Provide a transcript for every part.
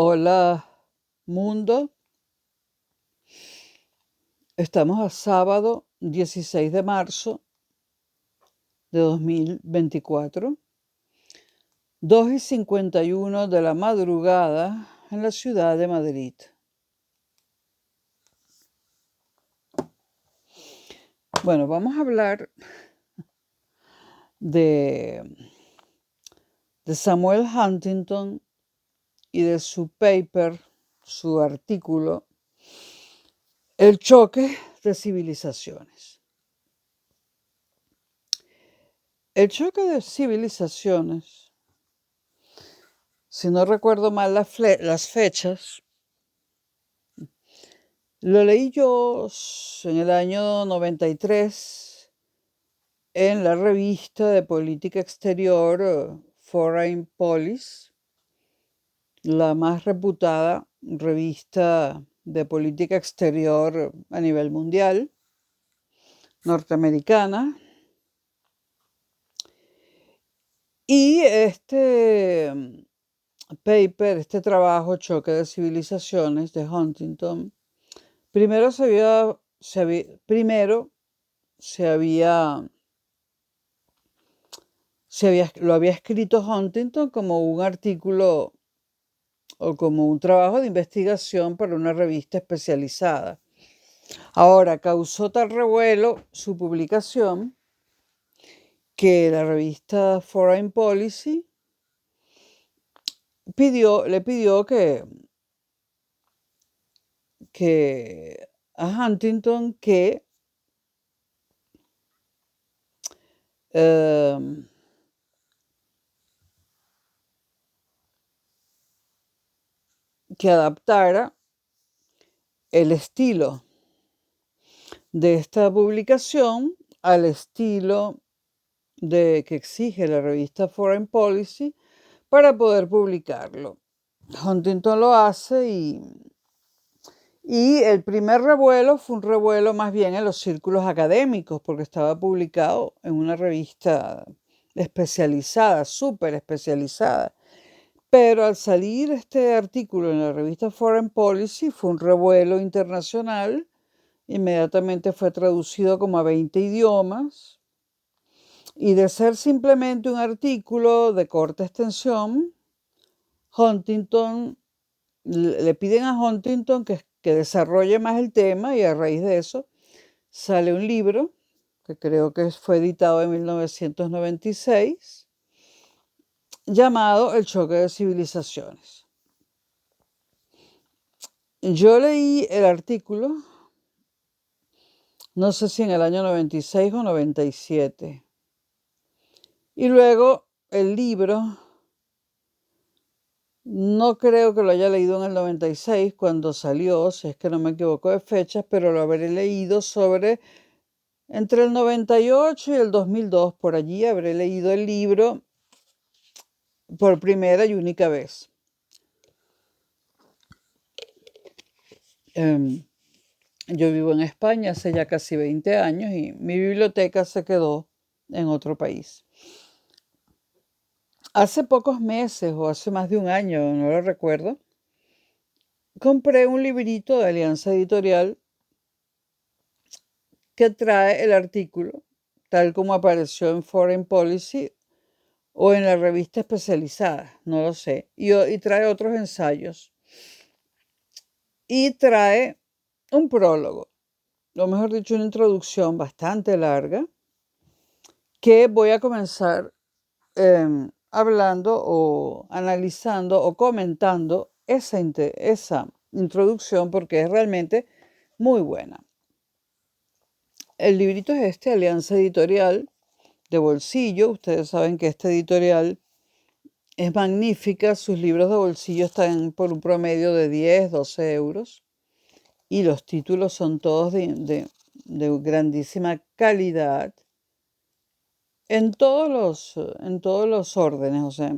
Hola, mundo. Estamos a sábado 16 de marzo de 2024, 2:51 de la madrugada en la ciudad de Madrid. Bueno, vamos a hablar de Samuel Huntington y de su paper, su artículo, El choque de civilizaciones. El choque de civilizaciones, si no recuerdo mal las fechas, lo leí yo en el año 93 en la revista de política exterior Foreign Policy, la más reputada revista de política exterior a nivel mundial, norteamericana. Y este paper, este trabajo, Choque de Civilizaciones, de Huntington, primero lo había escrito Huntington como un artículo o como un trabajo de investigación para una revista especializada. Ahora, causó tal revuelo su publicación que la revista Foreign Policy le pidió que a Huntington que adaptara el estilo de esta publicación al estilo que exige la revista Foreign Policy para poder publicarlo. Huntington lo hace y el primer revuelo fue un revuelo más bien en los círculos académicos, porque estaba publicado en una revista especializada, súper especializada. Pero al salir este artículo en la revista Foreign Policy fue un revuelo internacional. Inmediatamente fue traducido como a 20 idiomas. Y de ser simplemente un artículo de corta extensión, le piden a Huntington que desarrolle más el tema, y a raíz de eso sale un libro que creo que fue editado en 1996, llamado El choque de civilizaciones. Yo leí el artículo, no sé si en el año 96 o 97. Y luego el libro, no creo que lo haya leído en el 96 cuando salió, si es que no me equivoco de fechas, pero lo habré leído entre el 98 y el 2002, por allí habré leído el libro por primera y única vez. Yo vivo en España hace ya casi 20 años y mi biblioteca se quedó en otro país. Hace pocos meses o hace más de un año, no lo recuerdo, compré un librito de Alianza Editorial que trae el artículo tal como apareció en Foreign Policy o en la revista especializada, no lo sé, y trae otros ensayos. Y trae un prólogo, o mejor dicho, una introducción bastante larga, que voy a comenzar hablando o analizando o comentando esa introducción, porque es realmente muy buena. El librito es Alianza Editorial, de bolsillo. Ustedes saben que esta editorial es magnífica. Sus libros de bolsillo están por un promedio de 10, 12 euros. Y los títulos son todos de grandísima calidad en todos los órdenes, o sea,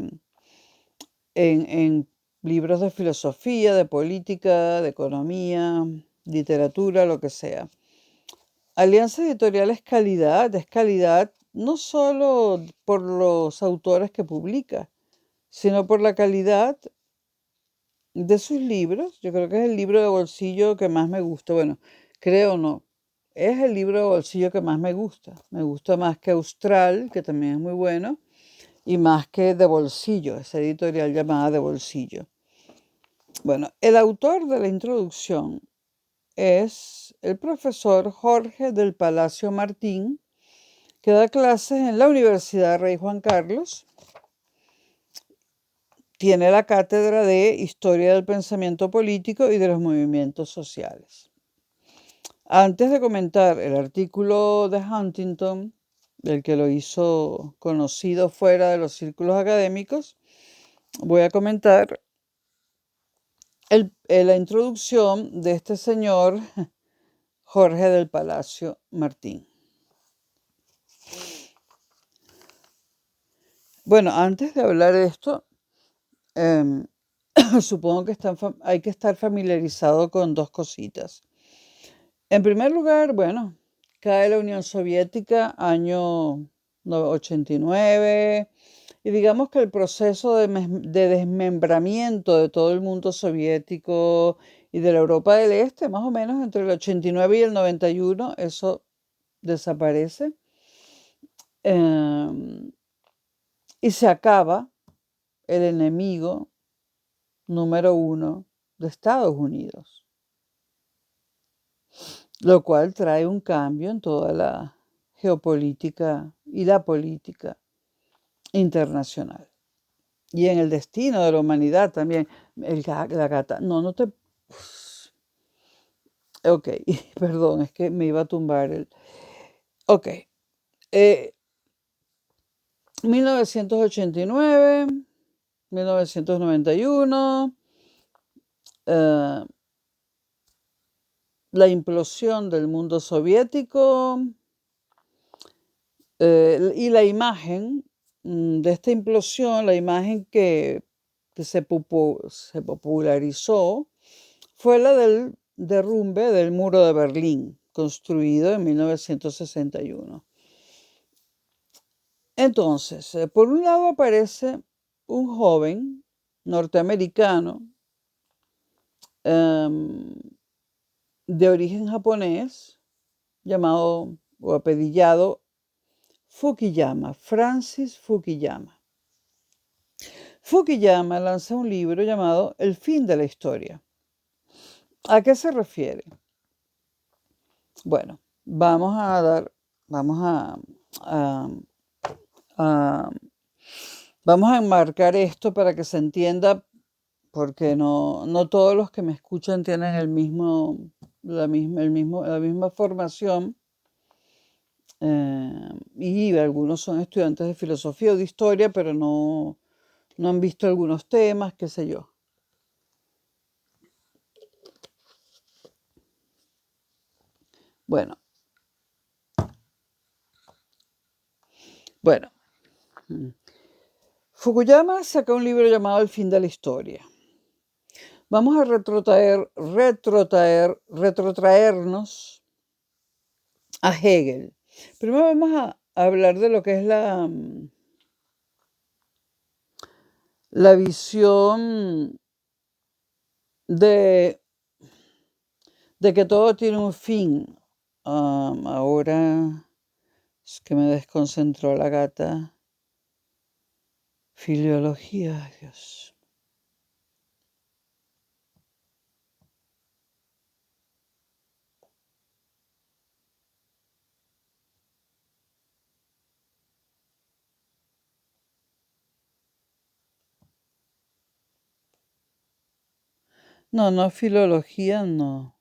en libros de filosofía, de política, de economía, literatura, lo que sea. Alianza Editorial es calidad no solo por los autores que publica, sino por la calidad de sus libros, yo creo que es el libro de bolsillo que más me gusta. Bueno, creo no. Es el libro de bolsillo que más me gusta. Me gusta más que Austral, que también es muy bueno, y más que De Bolsillo, esa editorial llamada De Bolsillo. Bueno, el autor de la introducción es el profesor Jorge del Palacio Martín, que da clases en la Universidad Rey Juan Carlos. Tiene la cátedra de Historia del Pensamiento Político y de los Movimientos Sociales. Antes de comentar el artículo de Huntington, del que lo hizo conocido fuera de los círculos académicos, voy a comentar la introducción de este señor Jorge del Palacio Martín. Bueno, antes de hablar de esto, supongo que hay que estar familiarizado con dos cositas. En primer lugar, bueno, cae la Unión Soviética año 89 y digamos que el proceso de desmembramiento de todo el mundo soviético y de la Europa del Este, más o menos entre el 89 y el 91, eso desaparece. Y se acaba el enemigo número uno de Estados Unidos, lo cual trae un cambio en toda la geopolítica y la política internacional. Y en el destino de la humanidad también. La gata, no te... Ok, perdón, es que me iba a tumbar el... Ok, 1989, 1991, la implosión del mundo soviético y la imagen de esta implosión, la imagen que se popularizó, fue la del derrumbe del muro de Berlín, construido en 1961. Entonces, por un lado aparece un joven norteamericano de origen japonés, llamado o apellidado Fukuyama, Francis Fukuyama. Fukuyama lanza un libro llamado El fin de la historia. ¿A qué se refiere? Bueno, vamos a vamos a enmarcar esto para que se entienda, porque no todos los que me escuchan tienen la misma formación, y algunos son estudiantes de filosofía o de historia, pero no han visto algunos temas, qué sé yo. Bueno, Fukuyama saca un libro llamado El fin de la historia. Vamos a retrotraernos a Hegel. Primero vamos a hablar de lo que es la visión de que todo tiene un fin. Ahora es que me desconcentró la gata. Filología, Dios. No, filología no.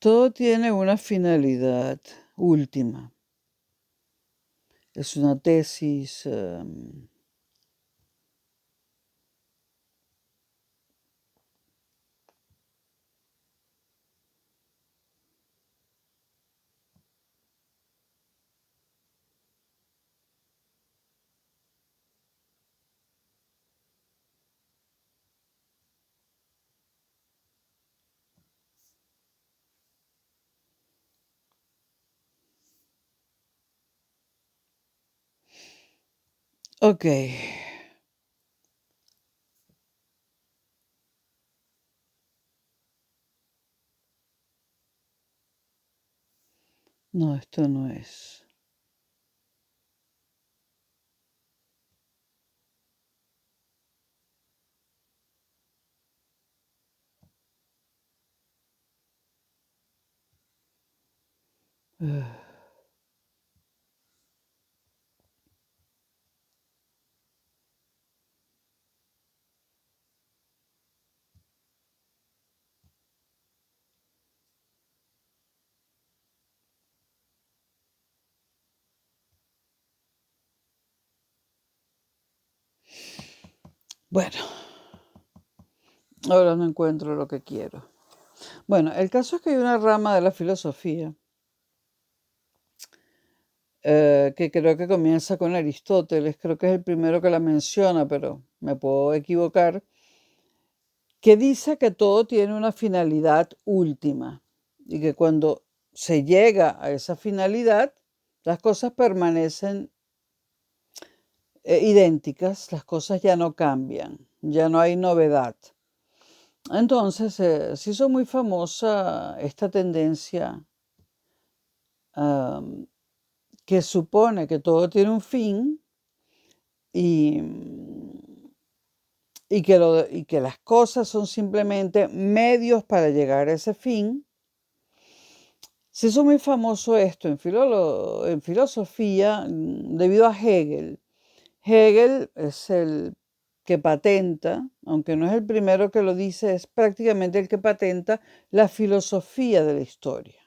Todo tiene una finalidad última. Es una tesis. Ok. No, esto no es. Bueno, ahora no encuentro lo que quiero. Bueno, el caso es que hay una rama de la filosofía que creo que comienza con Aristóteles, creo que es el primero que la menciona, pero me puedo equivocar, que dice que todo tiene una finalidad última y que cuando se llega a esa finalidad, las cosas permanecen idénticas, las cosas ya no cambian, ya no hay novedad. Entonces, se hizo muy famosa esta tendencia que supone que todo tiene un fin y, y que las cosas son simplemente medios para llegar a ese fin. Se hizo muy famoso esto en filosofía debido a Hegel. Hegel es el que patenta, aunque no es el primero que lo dice, es prácticamente el que patenta la filosofía de la historia.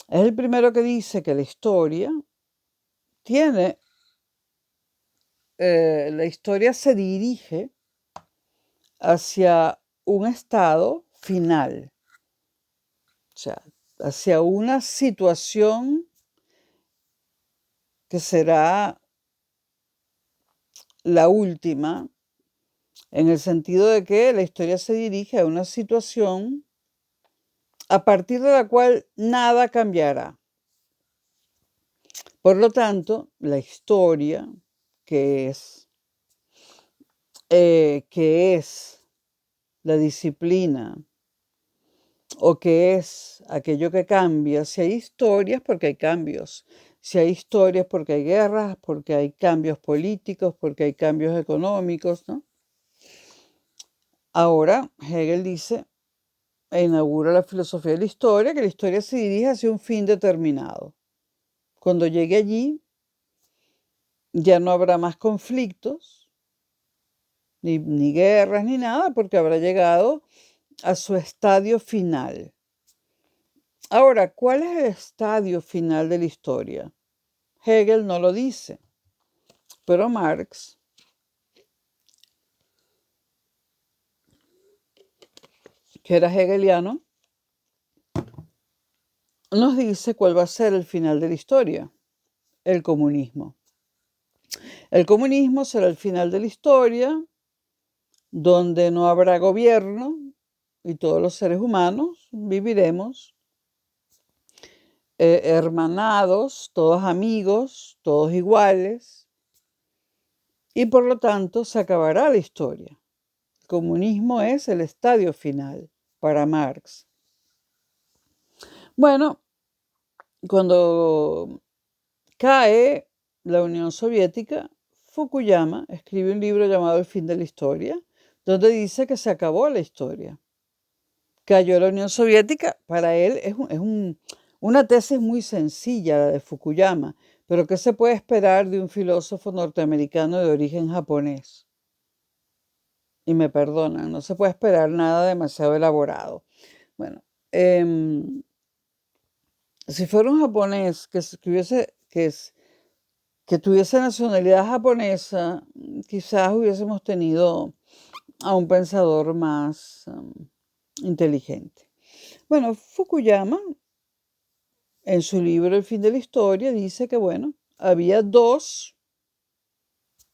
Es el primero que dice que la historia tiene, la historia se dirige hacia un estado final, o sea, hacia una situación que será la última, en el sentido de que la historia se dirige a una situación a partir de la cual nada cambiará. Por lo tanto, la historia, que es la disciplina o que es aquello que cambia, si hay historias, porque hay cambios. Si hay historias, porque hay guerras, porque hay cambios políticos, porque hay cambios económicos, ¿no? Ahora, Hegel dice, e inaugura la filosofía de la historia, que la historia se dirige hacia un fin determinado. Cuando llegue allí, ya no habrá más conflictos, ni guerras, ni nada, porque habrá llegado a su estadio final. Ahora, ¿cuál es el estadio final de la historia? Hegel no lo dice, pero Marx, que era hegeliano, nos dice cuál va a ser el final de la historia: el comunismo. El comunismo será el final de la historia, donde no habrá gobierno y todos los seres humanos viviremos hermanados, todos amigos, todos iguales, y por lo tanto se acabará la historia. El comunismo es el estadio final para Marx. Bueno, cuando cae la Unión Soviética, Fukuyama escribe un libro llamado El fin de la historia, donde dice que se acabó la historia. Cayó la Unión Soviética, para él es una tesis muy sencilla, la de Fukuyama, pero ¿qué se puede esperar de un filósofo norteamericano de origen japonés? Y me perdonan, no se puede esperar nada demasiado elaborado. Bueno, si fuera un japonés que tuviese nacionalidad japonesa, quizás hubiésemos tenido a un pensador más inteligente. Bueno, Fukuyama, en su libro El fin de la historia, dice que, bueno, había dos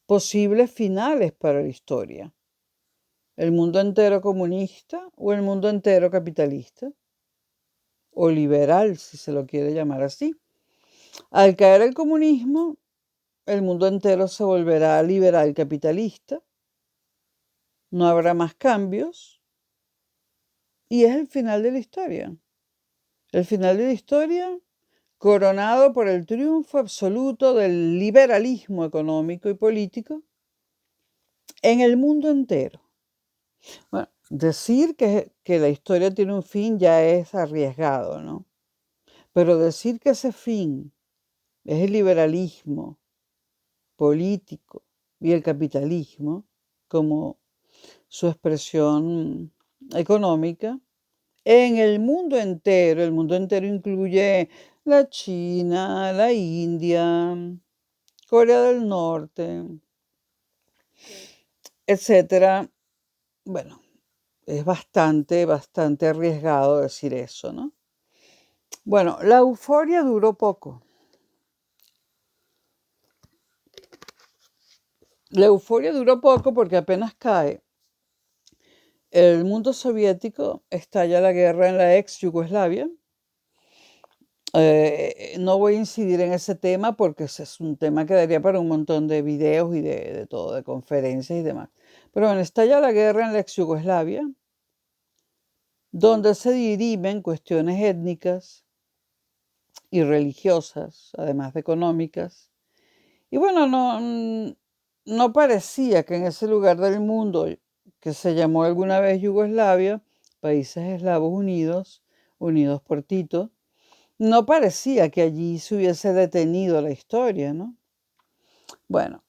posibles finales para la historia: el mundo entero comunista o el mundo entero capitalista, o liberal, si se lo quiere llamar así. Al caer el comunismo, el mundo entero se volverá liberal capitalista, no habrá más cambios y es el final de la historia. El final de la historia coronado por el triunfo absoluto del liberalismo económico y político en el mundo entero. Bueno, decir que la historia tiene un fin ya es arriesgado, ¿no? Pero decir que ese fin es el liberalismo político y el capitalismo como su expresión económica, en el mundo entero incluye la China, la India, Corea del Norte, etcétera. Bueno, es bastante arriesgado decir eso, ¿no? Bueno, la euforia duró poco. La euforia duró poco porque apenas cae el mundo soviético, estalla la guerra en la ex Yugoslavia. No voy a incidir en ese tema porque ese es un tema que daría para un montón de videos y de todo, de conferencias y demás. Pero bueno, estalla la guerra en la ex Yugoslavia, donde se dirimen cuestiones étnicas y religiosas, además de económicas. Y bueno, no parecía que en ese lugar del mundo que se llamó alguna vez Yugoslavia, Países Eslavos Unidos, unidos por Tito, no parecía que allí se hubiese detenido la historia, ¿no? Bueno,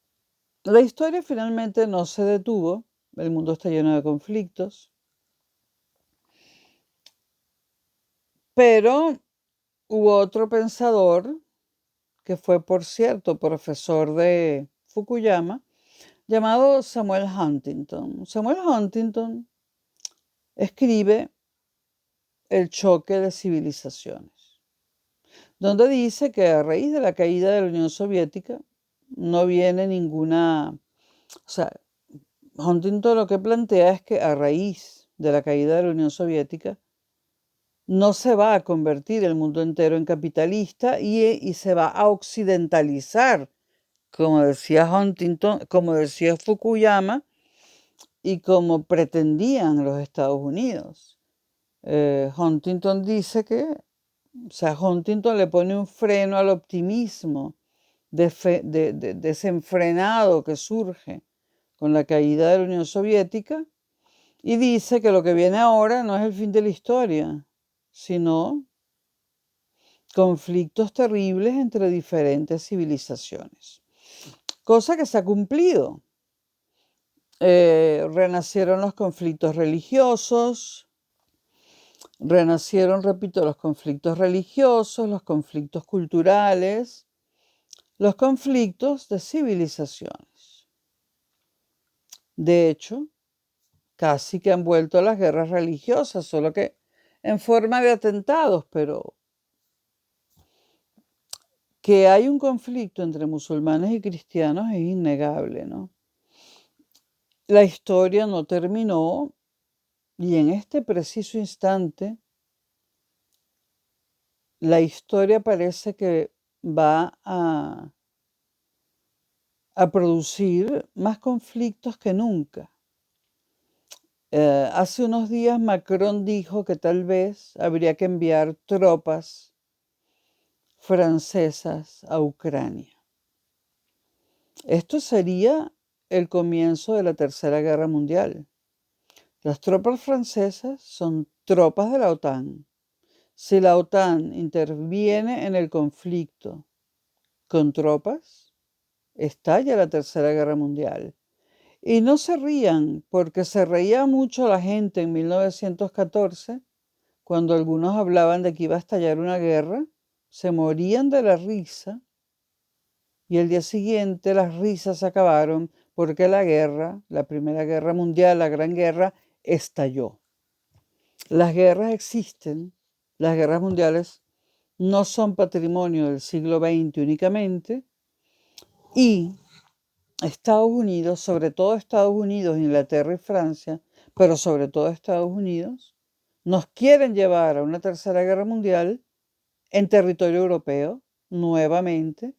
la historia finalmente no se detuvo, el mundo está lleno de conflictos, pero hubo otro pensador que fue, por cierto, profesor de Fukuyama, llamado Samuel Huntington. Samuel Huntington escribe El choque de civilizaciones, donde dice que a raíz de la caída de la Unión Soviética no viene ninguna, o sea, Huntington lo que plantea es que a raíz de la caída de la Unión Soviética no se va a convertir el mundo entero en capitalista y se va a occidentalizar, como decía Huntington, como decía Fukuyama y como pretendían los Estados Unidos. Huntington dice que, o sea, Huntington le pone un freno al optimismo desenfrenado que surge con la caída de la Unión Soviética y dice que lo que viene ahora no es el fin de la historia, sino conflictos terribles entre diferentes civilizaciones. Cosa que se ha cumplido. Renacieron los conflictos religiosos, renacieron, repito, los conflictos religiosos, los conflictos culturales, los conflictos de civilizaciones. De hecho, casi que han vuelto a las guerras religiosas, solo que en forma de atentados, pero que hay un conflicto entre musulmanes y cristianos es innegable, ¿no? La historia no terminó y en este preciso instante la historia parece que va a producir más conflictos que nunca. Hace unos días Macron dijo que tal vez habría que enviar tropas francesas a Ucrania. Esto sería el comienzo de la Tercera Guerra Mundial. Las tropas francesas son tropas de la OTAN. Si la OTAN interviene en el conflicto con tropas, estalla la Tercera Guerra Mundial. Y no se rían, porque se reía mucho la gente en 1914, cuando algunos hablaban de que iba a estallar una guerra, se morían de la risa y el día siguiente las risas acabaron porque la guerra, la Primera Guerra Mundial, la Gran Guerra, estalló. Las guerras existen, las guerras mundiales no son patrimonio del siglo XX únicamente y Estados Unidos, sobre todo Estados Unidos, Inglaterra y Francia, pero sobre todo Estados Unidos, nos quieren llevar a una tercera guerra mundial en territorio europeo, nuevamente,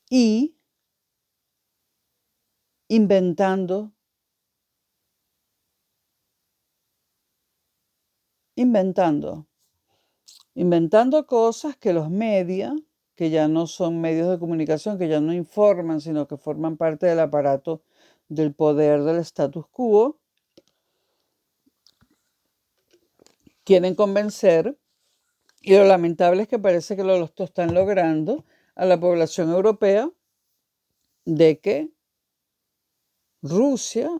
y inventando cosas que los medios, que ya no son medios de comunicación, que ya no informan, sino que forman parte del aparato del poder del status quo, quieren convencer, y lo lamentable es que parece que lo están logrando, a la población europea de que Rusia,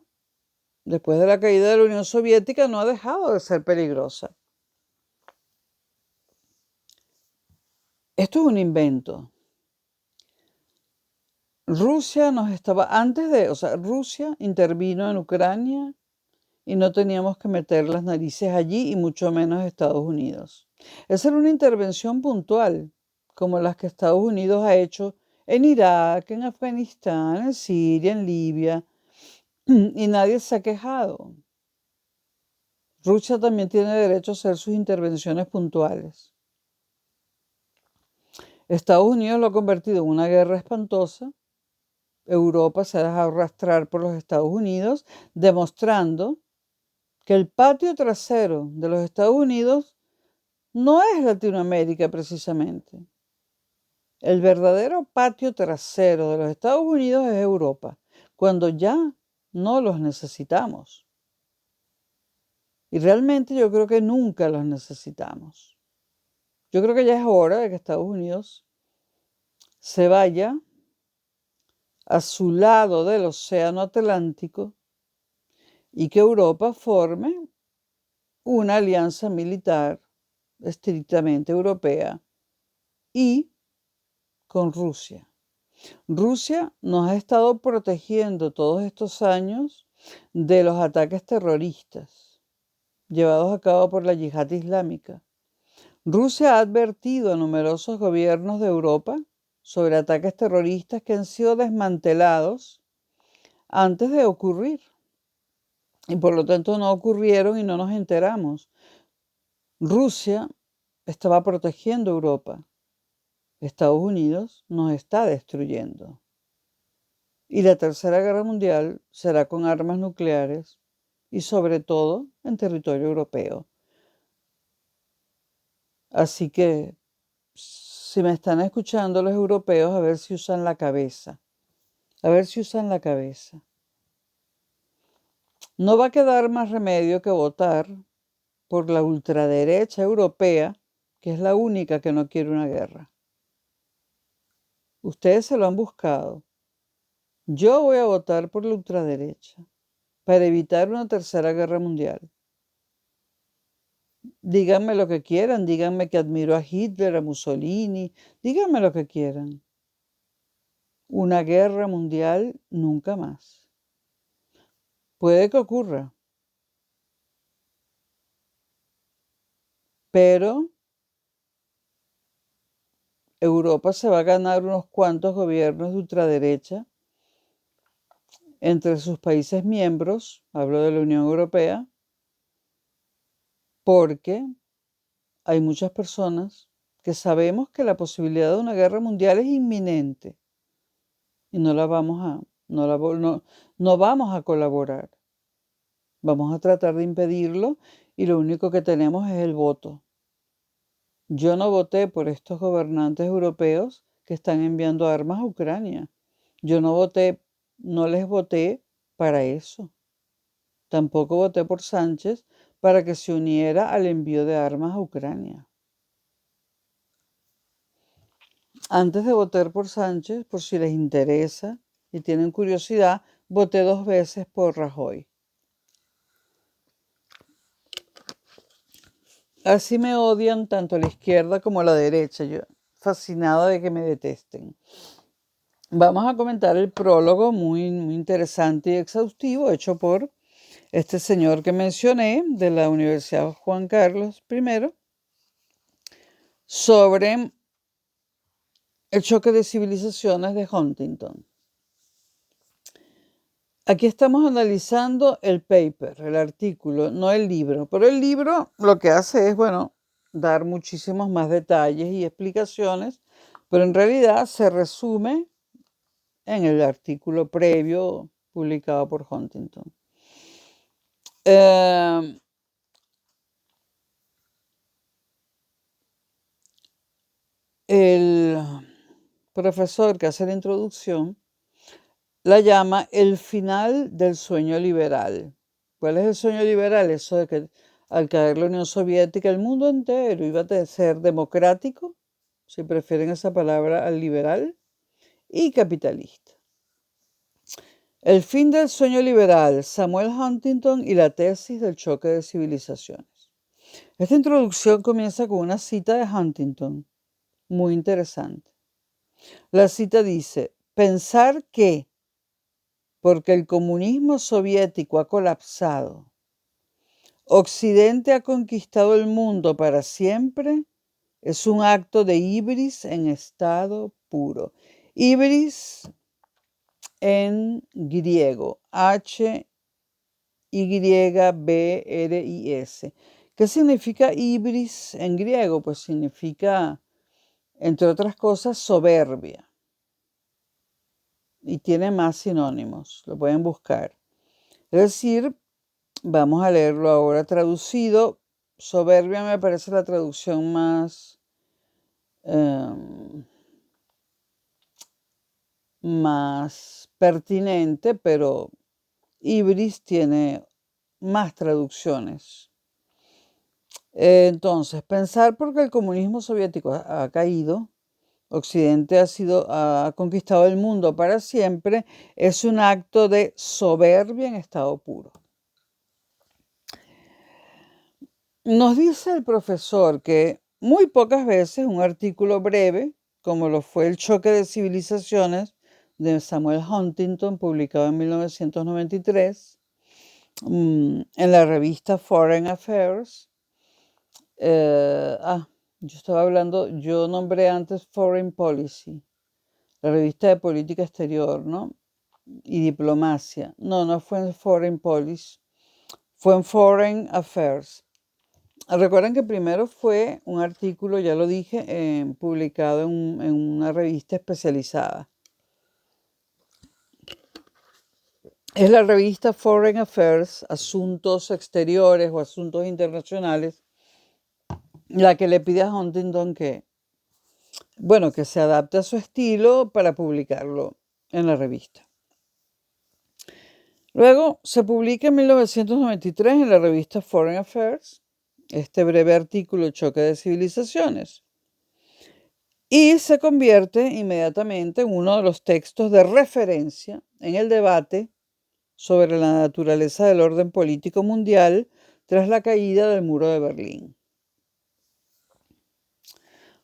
después de la caída de la Unión Soviética, no ha dejado de ser peligrosa. Esto es un invento. Rusia Rusia intervino en Ucrania y no teníamos que meter las narices allí y mucho menos Estados Unidos. Esa era una intervención puntual, como las que Estados Unidos ha hecho en Irak, en Afganistán, en Siria, en Libia, y nadie se ha quejado. Rusia también tiene derecho a hacer sus intervenciones puntuales. Estados Unidos lo ha convertido en una guerra espantosa. Europa se ha dejado arrastrar por los Estados Unidos, demostrando que el patio trasero de los Estados Unidos no es Latinoamérica precisamente. El verdadero patio trasero de los Estados Unidos es Europa, cuando ya no los necesitamos. Y realmente yo creo que nunca los necesitamos. Yo creo que ya es hora de que Estados Unidos se vaya a su lado del océano Atlántico y que Europa forme una alianza militar estrictamente europea y con Rusia. Rusia nos ha estado protegiendo todos estos años de los ataques terroristas llevados a cabo por la yihad islámica. Rusia ha advertido a numerosos gobiernos de Europa sobre ataques terroristas que han sido desmantelados antes de ocurrir. Y por lo tanto no ocurrieron y no nos enteramos. Rusia estaba protegiendo a Europa. Estados Unidos nos está destruyendo. Y la Tercera Guerra Mundial será con armas nucleares y sobre todo en territorio europeo. Así que si me están escuchando los europeos, a ver si usan la cabeza. A ver si usan la cabeza. No va a quedar más remedio que votar por la ultraderecha europea, que es la única que no quiere una guerra. Ustedes se lo han buscado. Yo voy a votar por la ultraderecha para evitar una tercera guerra mundial. Díganme lo que quieran, díganme que admiro a Hitler, a Mussolini, díganme lo que quieran. Una guerra mundial nunca más. Puede que ocurra, pero Europa se va a ganar unos cuantos gobiernos de ultraderecha entre sus países miembros, hablo de la Unión Europea, porque hay muchas personas que sabemos que la posibilidad de una guerra mundial es inminente y no vamos a colaborar. Vamos a tratar de impedirlo y lo único que tenemos es el voto. Yo no voté por estos gobernantes europeos que están enviando armas a Ucrania. Yo no les voté para eso. Tampoco voté por Sánchez para que se uniera al envío de armas a Ucrania. Antes de votar por Sánchez, por si les interesa y tienen curiosidad, voté 2 veces por Rajoy. Así me odian tanto la izquierda como la derecha. Yo fascinada de que me detesten. Vamos a comentar el prólogo muy, muy interesante y exhaustivo hecho por este señor que mencioné de la Universidad Juan Carlos I sobre el choque de civilizaciones de Huntington. Aquí estamos analizando el paper, el artículo, no el libro. Pero el libro lo que hace es, dar muchísimos más detalles y explicaciones, pero en realidad se resume en el artículo previo publicado por Huntington. El profesor que hace la introducción la llama el final del sueño liberal. ¿Cuál es el sueño liberal? Eso de que al caer la Unión Soviética el mundo entero iba a ser democrático, si prefieren esa palabra al liberal, y capitalista. El fin del sueño liberal, Samuel Huntington y la tesis del choque de civilizaciones. Esta introducción comienza con una cita de Huntington, muy interesante. La cita dice: pensar que, porque el comunismo soviético ha colapsado, Occidente ha conquistado el mundo para siempre, es un acto de hibris en estado puro. Hibris en griego, Hybris. ¿Qué significa hibris en griego? Pues significa, entre otras cosas, soberbia. Y tiene más sinónimos, lo pueden buscar. Es decir, vamos a leerlo ahora traducido. Soberbia me parece la traducción más pertinente, pero hibris tiene más traducciones. Entonces, pensar porque el comunismo soviético ha caído, Occidente ha conquistado el mundo para siempre, es un acto de soberbia en estado puro. Nos dice el profesor que muy pocas veces un artículo breve, como lo fue El choque de civilizaciones de Samuel Huntington, publicado en 1993, en la revista Foreign Affairs. Yo nombré antes Foreign Policy, la revista de política exterior, ¿no? Y diplomacia. No fue en Foreign Policy, fue en Foreign Affairs. Recuerden que primero fue un artículo, ya lo dije, publicado en una revista especializada. Es la revista Foreign Affairs, Asuntos Exteriores o Asuntos Internacionales, la que le pide a Huntington que se adapte a su estilo para publicarlo en la revista. Luego se publica en 1993 en la revista Foreign Affairs este breve artículo Choque de Civilizaciones y se convierte inmediatamente en uno de los textos de referencia en el debate sobre la naturaleza del orden político mundial tras la caída del muro de Berlín.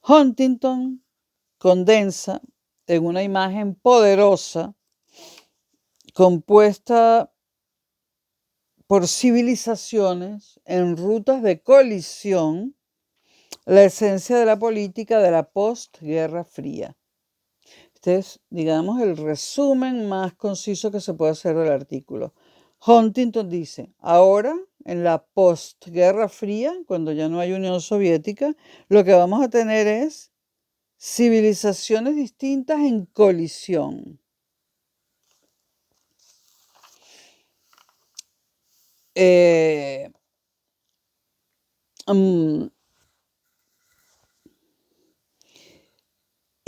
Huntington condensa en una imagen poderosa compuesta por civilizaciones en rutas de colisión la esencia de la política de la postguerra fría. Este es, digamos, el resumen más conciso que se puede hacer del artículo. Huntington dice: ahora, en la postguerra fría, cuando ya no hay Unión Soviética, lo que vamos a tener es civilizaciones distintas en colisión.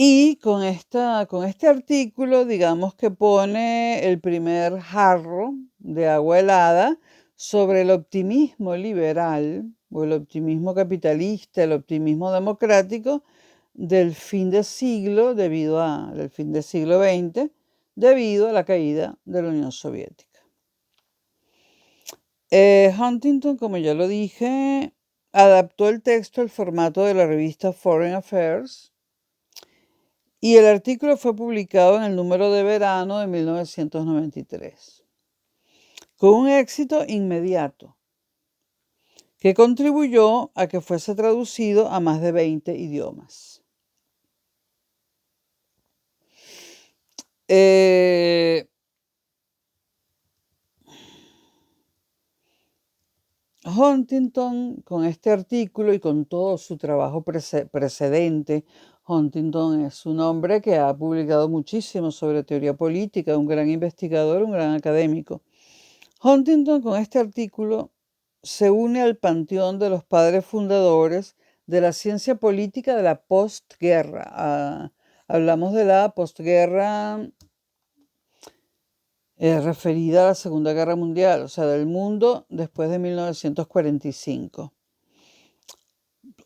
Y con este artículo, digamos que pone el primer jarro de agua helada sobre el optimismo liberal o el optimismo capitalista, el optimismo democrático del fin de siglo del fin del siglo XX, debido a la caída de la Unión Soviética. Huntington, como ya lo dije, adaptó el texto al formato de la revista Foreign Affairs y el artículo fue publicado en el número de verano de 1993, con un éxito inmediato que contribuyó a que fuese traducido a más de 20 idiomas. Huntington, con este artículo y con todo su trabajo precedente, Huntington es un hombre que ha publicado muchísimo sobre teoría política, un gran investigador, un gran académico. Huntington, con este artículo, se une al panteón de los padres fundadores de la ciencia política de la postguerra. Hablamos de la postguerra referida a la Segunda Guerra Mundial, o sea, del mundo después de 1945.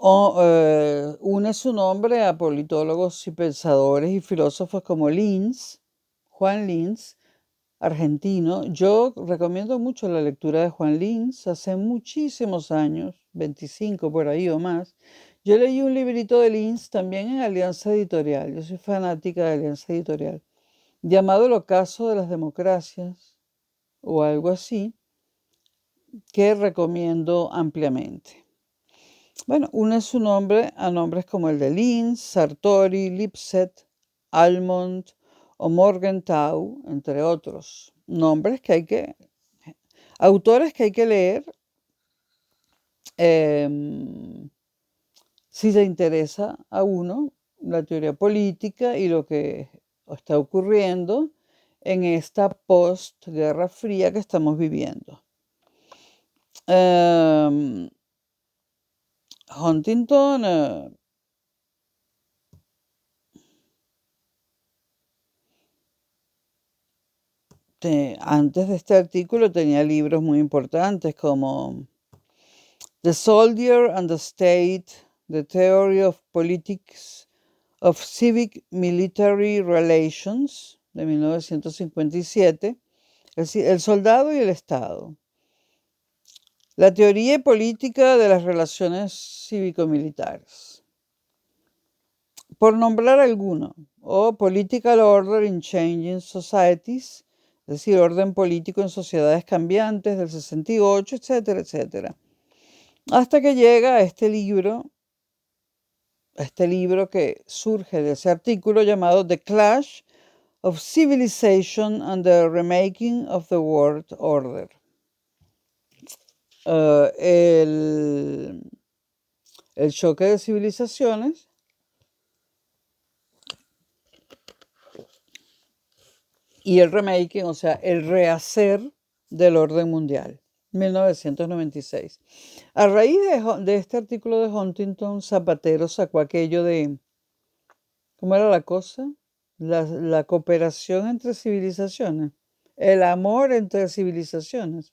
Une su nombre a politólogos y pensadores y filósofos como Juan Linz, argentino. Yo recomiendo mucho la lectura de Juan Linz. Hace muchísimos años, 25 por ahí o más, yo leí un librito de Linz también en Alianza Editorial. Yo soy fanática de Alianza Editorial, llamado El ocaso de las democracias o algo así, que recomiendo ampliamente. Bueno, une su nombre a nombres como el de Linz, Sartori, Lipset, Almond o Morgenthau, entre otros. Nombres autores que hay que leer si le interesa a uno la teoría política y lo que está ocurriendo en esta postguerra fría que estamos viviendo. Huntington antes de este artículo tenía libros muy importantes como The Soldier and the State, The Theory of Politics of Civic Military Relations, de 1957, El soldado y el Estado. La teoría y política de las relaciones cívico-militares. Por nombrar alguno, o Political Order in Changing Societies, es decir, orden político en sociedades cambiantes del 68, etcétera, etcétera. Hasta que llega a este libro que surge de ese artículo llamado The Clash of Civilization and the Remaking of the World Order. El choque de civilizaciones y el remaking, o sea, el rehacer del orden mundial, 1996. A raíz de este artículo de Huntington, Zapatero sacó aquello de, ¿cómo era la cosa? La cooperación entre civilizaciones, el amor entre civilizaciones.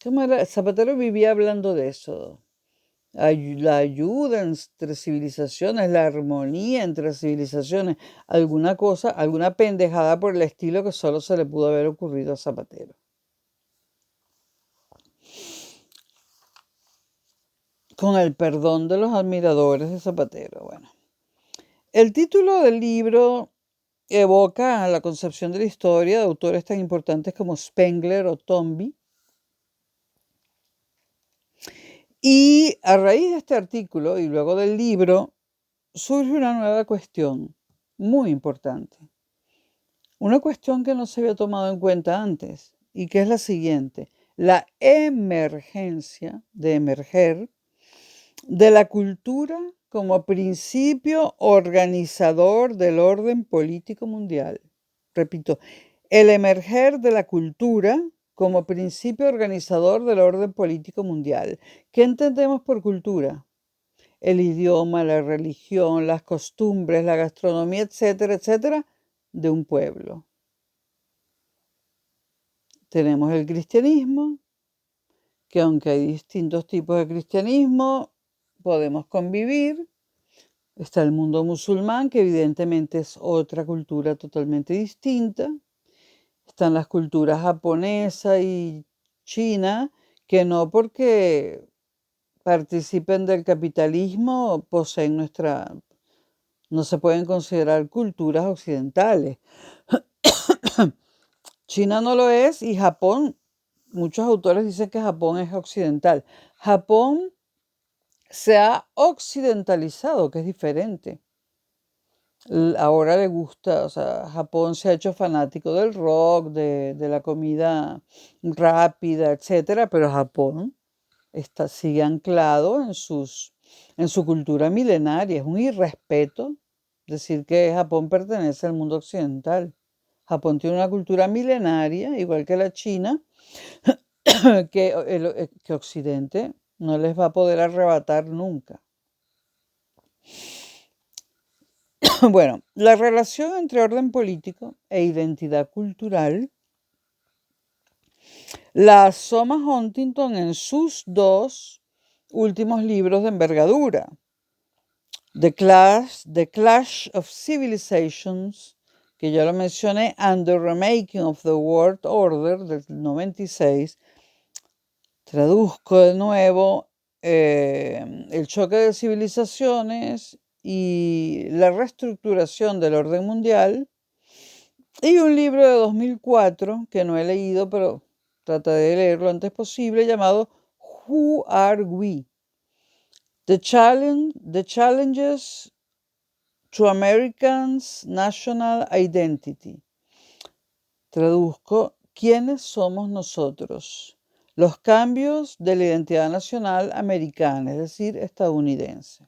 ¿Cómo era? Zapatero vivía hablando de eso. La ayuda entre civilizaciones, la armonía entre civilizaciones, alguna cosa, alguna pendejada por el estilo que solo se le pudo haber ocurrido a Zapatero. Con el perdón de los admiradores de Zapatero. Bueno, el título del libro evoca la concepción de la historia de autores tan importantes como Spengler o Toynbee. Y a raíz de este artículo y luego del libro, surge una nueva cuestión muy importante. Una cuestión que no se había tomado en cuenta antes y que es la siguiente: la emergencia de emerger de la cultura como principio organizador del orden político mundial. Repito, el emerger de la cultura como principio organizador del orden político mundial. ¿Qué entendemos por cultura? El idioma, la religión, las costumbres, la gastronomía, etcétera, etcétera, de un pueblo. Tenemos el cristianismo, que aunque hay distintos tipos de cristianismo, podemos convivir. Está el mundo musulmán, que evidentemente es otra cultura totalmente distinta. Están las culturas japonesa y china, que no porque participen del capitalismo poseen no se pueden considerar culturas occidentales. China no lo es y Japón, muchos autores dicen que Japón es occidental. Japón se ha occidentalizado, que es diferente. Ahora le gusta, o sea, Japón se ha hecho fanático del rock, de la comida rápida, etcétera, pero Japón sigue anclado en sus en su cultura milenaria. Es un irrespeto decir que Japón pertenece al mundo occidental. Japón tiene una cultura milenaria, igual que la China, que Occidente no les va a poder arrebatar nunca. Bueno, la relación entre orden político e identidad cultural la asoma Huntington en sus dos últimos libros de envergadura, The Clash of Civilizations, que ya lo mencioné, and the Remaking of the World Order, del 96. Traduzco de nuevo, el choque de civilizaciones y la reestructuración del orden mundial. Y un libro de 2004 que no he leído, pero trataré de leerlo lo antes posible, llamado Who Are We? The Challenges to Americans' National Identity. Traduzco, ¿quiénes somos nosotros? Los cambios de la identidad nacional americana, es decir, estadounidense.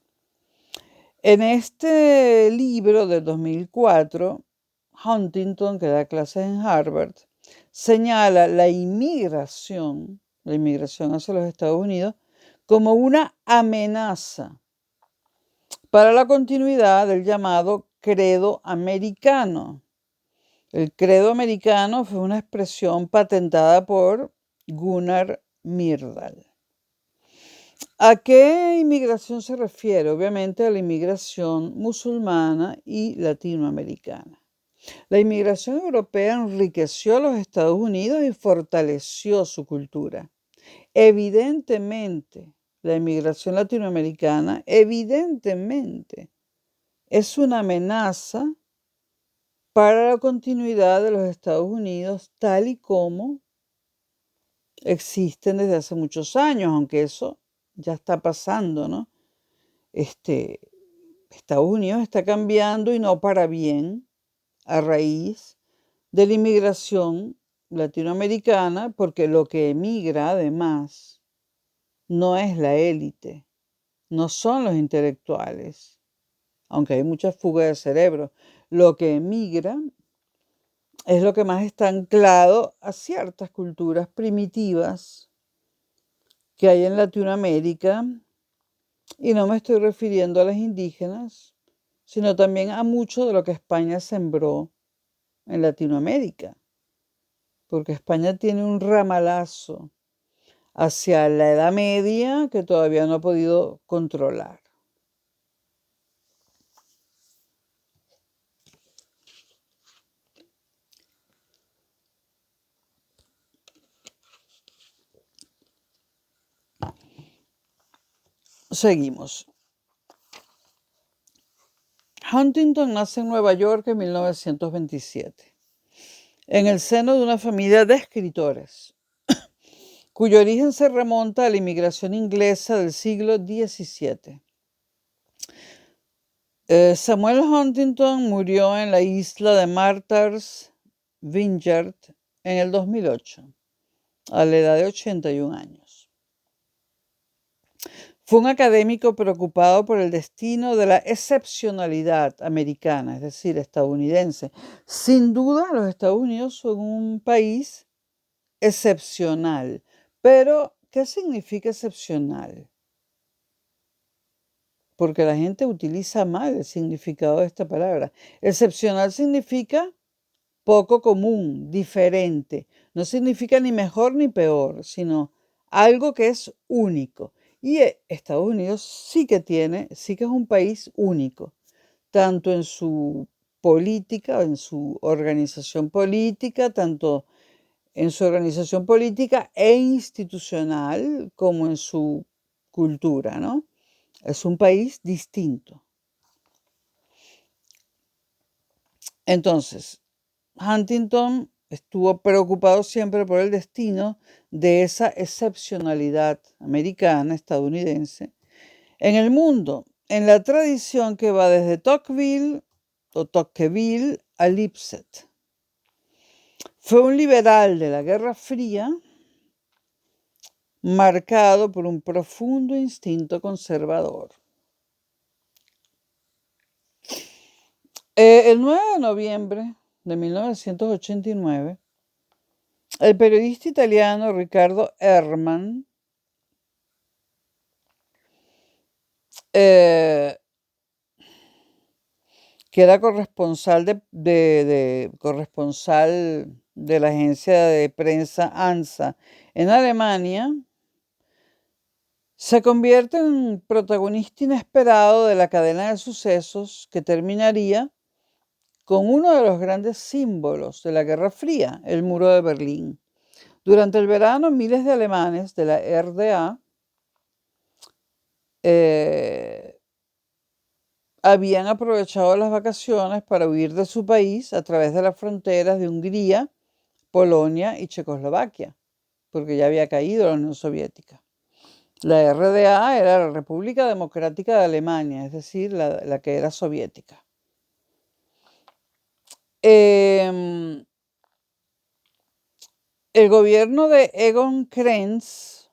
En este libro de 2004, Huntington, que da clases en Harvard, señala la inmigración hacia los Estados Unidos, como una amenaza para la continuidad del llamado credo americano. El credo americano fue una expresión patentada por Gunnar Myrdal. ¿A qué inmigración se refiere? Obviamente a la inmigración musulmana y latinoamericana. La inmigración europea enriqueció a los Estados Unidos y fortaleció su cultura. Evidentemente, la inmigración latinoamericana, es una amenaza para la continuidad de los Estados Unidos tal y como existen desde hace muchos años, aunque eso ya está pasando, ¿no? Estados Unidos está cambiando y no para bien a raíz de la inmigración latinoamericana, porque lo que emigra además no es la élite, no son los intelectuales, aunque hay mucha fuga de cerebro. Lo que emigra es lo que más está anclado a ciertas culturas primitivas que hay en Latinoamérica, y no me estoy refiriendo a las indígenas, sino también a mucho de lo que España sembró en Latinoamérica, porque España tiene un ramalazo hacia la Edad Media que todavía no ha podido controlar. Seguimos. Huntington nace en Nueva York en 1927, en el seno de una familia de escritores, cuyo origen se remonta a la inmigración inglesa del siglo XVII. Samuel Huntington murió en la isla de Martha's Vineyard en el 2008, a la edad de 81 años. Fue un académico preocupado por el destino de la excepcionalidad americana, es decir, estadounidense. Sin duda, los Estados Unidos son un país excepcional. Pero, ¿qué significa excepcional? Porque la gente utiliza mal el significado de esta palabra. Excepcional significa poco común, diferente. No significa ni mejor ni peor, sino algo que es único. Y Estados Unidos sí que es un país único, tanto en su política, en su organización política, tanto en su organización política e institucional como en su cultura, ¿no? Es un país distinto. Entonces, Huntington estuvo preocupado siempre por el destino de esa excepcionalidad americana, estadounidense, en el mundo, en la tradición que va desde Tocqueville a Lipset. Fue un liberal de la Guerra Fría marcado por un profundo instinto conservador. El 9 de noviembre de 1989, el periodista italiano Riccardo Herrmann que era corresponsal corresponsal de la agencia de prensa ANSA en Alemania, se convierte en protagonista inesperado de la cadena de sucesos que terminaría con uno de los grandes símbolos de la Guerra Fría, el Muro de Berlín. Durante el verano, miles de alemanes de la RDA habían aprovechado las vacaciones para huir de su país a través de las fronteras de Hungría, Polonia y Checoslovaquia, porque ya había caído la Unión Soviética. La RDA era la República Democrática de Alemania, es decir, la que era soviética. El gobierno de Egon Krenz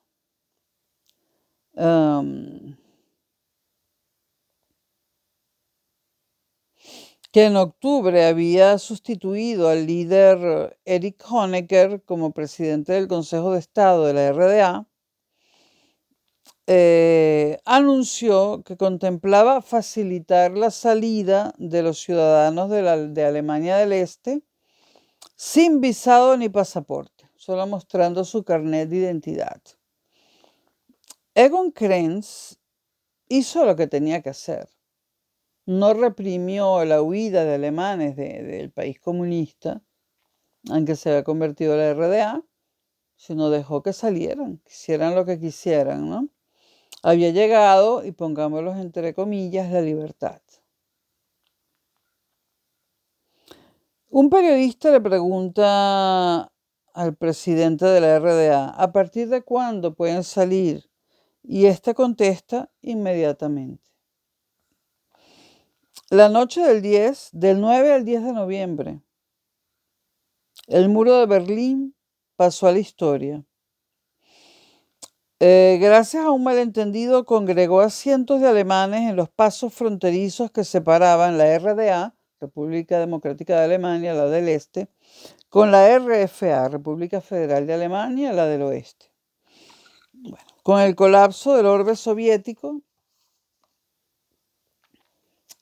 que en octubre había sustituido al líder Erich Honecker como presidente del Consejo de Estado de la RDA, anunció que contemplaba facilitar la salida de los ciudadanos de Alemania del Este sin visado ni pasaporte, solo mostrando su carnet de identidad. Egon Krenz hizo lo que tenía que hacer. No reprimió la huida de alemanes del país comunista, en que se había convertido la RDA, sino dejó que salieran, quisieran lo que quisieran, ¿no? Había llegado, y pongámoslos entre comillas, la libertad. Un periodista le pregunta al presidente de la RDA, ¿a partir de cuándo pueden salir? Y éste contesta inmediatamente. La noche del 9 al 10 de noviembre, el muro de Berlín pasó a la historia. Gracias a un malentendido, congregó a cientos de alemanes en los pasos fronterizos que separaban la RDA, República Democrática de Alemania, la del Este, con la RFA, República Federal de Alemania, la del Oeste. Bueno, con el colapso del orbe soviético,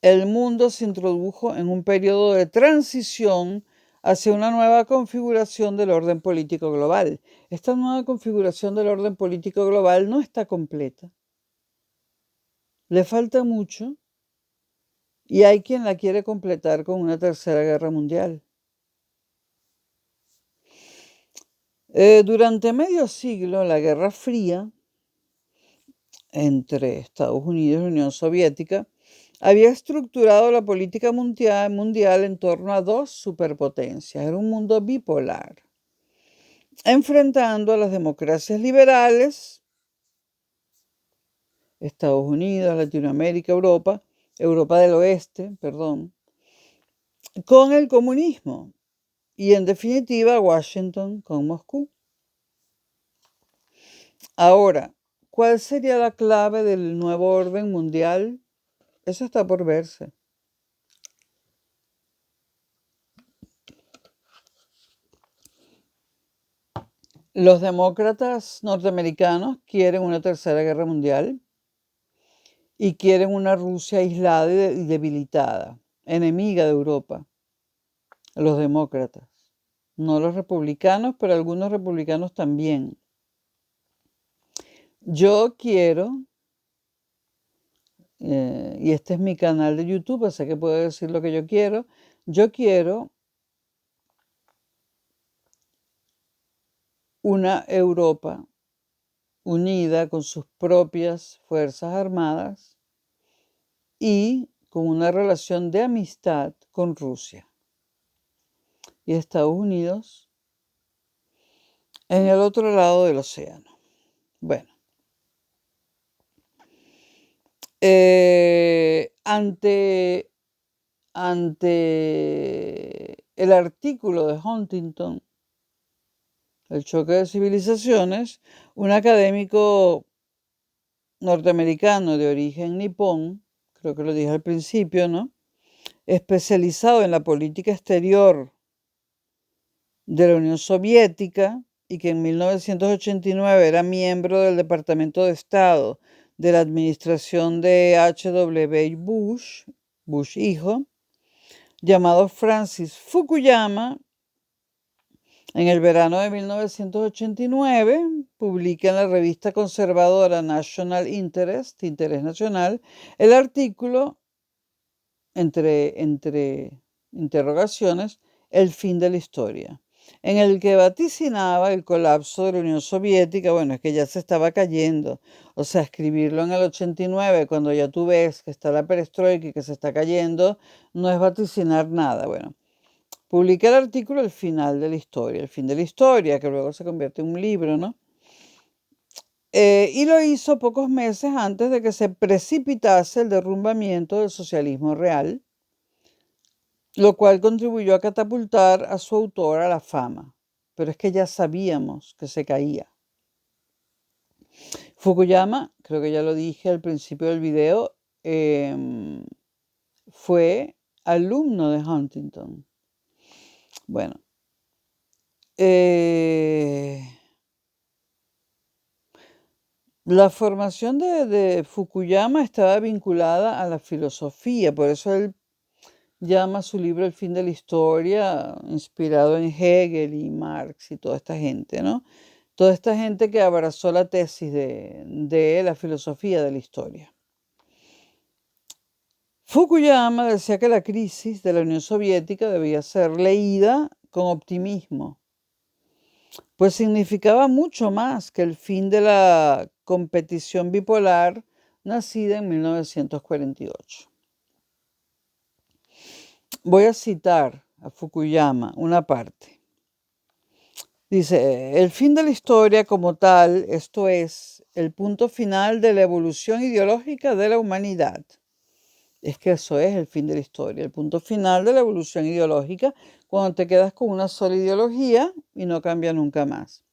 el mundo se introdujo en un periodo de transición hacia una nueva configuración del orden político global. Esta nueva configuración del orden político global no está completa. Le falta mucho y hay quien la quiere completar con una tercera guerra mundial. Durante medio siglo, la Guerra Fría entre Estados Unidos y la Unión Soviética había estructurado la política mundial en torno a dos superpotencias. Era un mundo bipolar, enfrentando a las democracias liberales, Estados Unidos, Latinoamérica, Europa del Oeste, con el comunismo y, en definitiva, Washington con Moscú. Ahora, ¿cuál sería la clave del nuevo orden mundial? Eso está por verse. Los demócratas norteamericanos quieren una tercera guerra mundial y quieren una Rusia aislada y debilitada, enemiga de Europa. Los demócratas, no los republicanos, pero algunos republicanos también. Yo quiero, y este es mi canal de YouTube, así que puedo decir lo que yo quiero una Europa unida con sus propias fuerzas armadas y con una relación de amistad con Rusia y Estados Unidos en el otro lado del océano. Bueno, ante el artículo de Huntington El choque de civilizaciones, un académico norteamericano de origen nipón, creo que lo dije al principio, ¿no? Especializado en la política exterior de la Unión Soviética y que en 1989 era miembro del Departamento de Estado de la administración de H.W. Bush, Bush hijo, llamado Francis Fukuyama, en el verano de 1989 publica en la revista conservadora National Interest, Interés Nacional, el artículo, entre interrogaciones, El fin de la historia, en el que vaticinaba el colapso de la Unión Soviética. Bueno, es que ya se estaba cayendo. O sea, escribirlo en el 89, cuando ya tú ves que está la perestroika y que se está cayendo, no es vaticinar nada. Bueno, publica el artículo El final de la historia, El fin de la historia, que luego se convierte en un libro, ¿no? Y lo hizo pocos meses antes de que se precipitase el derrumbamiento del socialismo real, lo cual contribuyó a catapultar a su autor a la fama. Pero es que ya sabíamos que se caía. Fukuyama, creo que ya lo dije al principio del video, fue alumno de Huntington. Bueno, la formación de Fukuyama estaba vinculada a la filosofía, por eso él llama su libro El fin de la historia, inspirado en Hegel y Marx y toda esta gente, ¿no? Toda esta gente que abrazó la tesis de la filosofía de la historia. Fukuyama decía que la crisis de la Unión Soviética debía ser leída con optimismo, pues significaba mucho más que el fin de la competición bipolar nacida en 1948. Voy a citar a Fukuyama una parte. Dice, el fin de la historia como tal, esto es, el punto final de la evolución ideológica de la humanidad. Es que eso es el fin de la historia, el punto final de la evolución ideológica, cuando te quedas con una sola ideología y no cambia nunca más.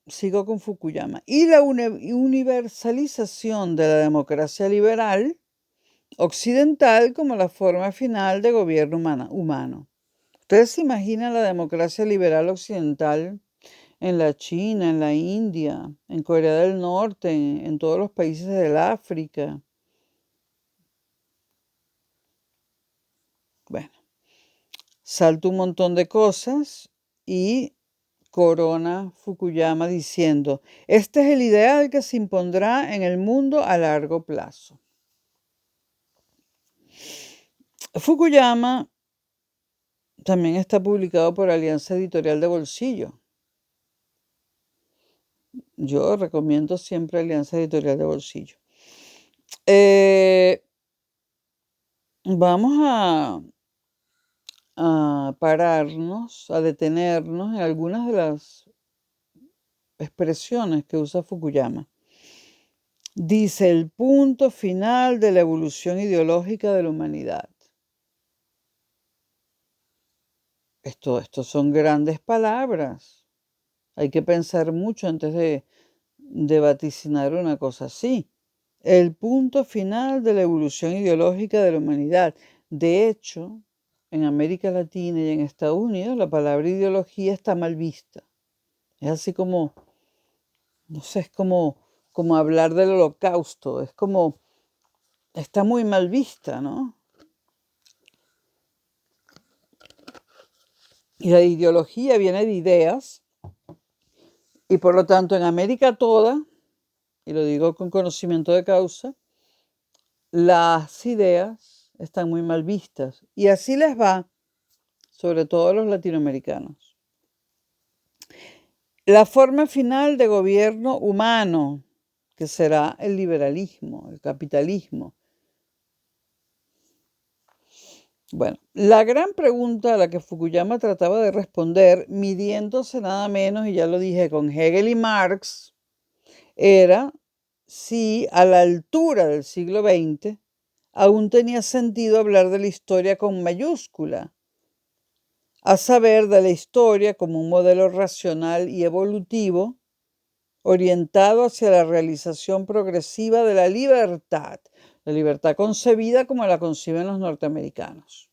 Sigo con Fukuyama, y la universalización de la democracia liberal occidental como la forma final de gobierno humano. ¿Ustedes se imaginan la democracia liberal occidental en la China, en la India, en Corea del Norte, en todos los países del África? Bueno, salta un montón de cosas y corona Fukuyama diciendo, este es el ideal que se impondrá en el mundo a largo plazo. Fukuyama también está publicado por Alianza Editorial de Bolsillo. Yo recomiendo siempre Alianza Editorial de Bolsillo. Vamos a pararnos, a detenernos en algunas de las expresiones que usa Fukuyama. Dice, el punto final de la evolución ideológica de la humanidad. Esto son grandes palabras. Hay que pensar mucho antes de vaticinar una cosa así. El punto final de la evolución ideológica de la humanidad. De hecho, en América Latina y en Estados Unidos, la palabra ideología está mal vista. Es así como, no sé, es como hablar del holocausto. Es como, está muy mal vista, ¿no? Y la ideología viene de ideas, y por lo tanto en América toda, y lo digo con conocimiento de causa, las ideas están muy mal vistas. Y así les va, sobre todo a los latinoamericanos. La forma final de gobierno humano, que será el liberalismo, el capitalismo. Bueno, la gran pregunta a la que Fukuyama trataba de responder, midiéndose nada menos, y ya lo dije, con Hegel y Marx, era si a la altura del siglo XX aún tenía sentido hablar de la historia con mayúscula, a saber, de la historia como un modelo racional y evolutivo orientado hacia la realización progresiva de la libertad concebida como la conciben los norteamericanos.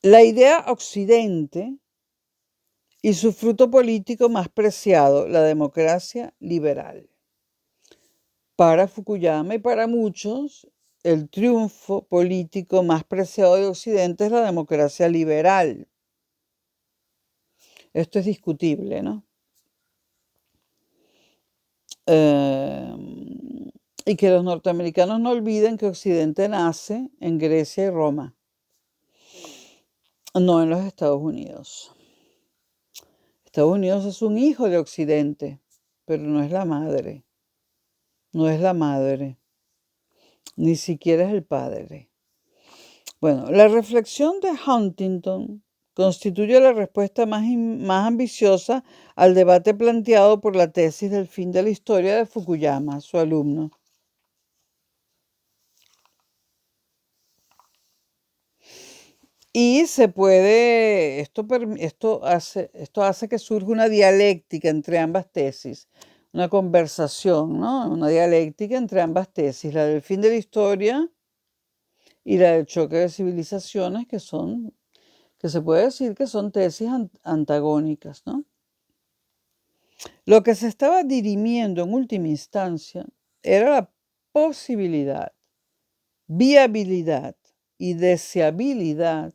La idea Occidente y su fruto político más preciado, la democracia liberal. Para Fukuyama y para muchos, el triunfo político más preciado de Occidente es la democracia liberal. Esto es discutible, ¿no? Y que los norteamericanos no olviden que Occidente nace en Grecia y Roma, no en los Estados Unidos. Estados Unidos es un hijo de Occidente, pero no es la madre. No es la madre, ni siquiera es el padre. Bueno, la reflexión de Huntington constituye la respuesta más ambiciosa al debate planteado por la tesis del fin de la historia de Fukuyama, su alumno. Y se puede, esto hace que surja una dialéctica entre ambas tesis, una conversación, ¿no? Una dialéctica entre ambas tesis, la del fin de la historia y la del choque de civilizaciones, que se puede decir que son tesis antagónicas, ¿no? Lo que se estaba dirimiendo en última instancia era la posibilidad, viabilidad y deseabilidad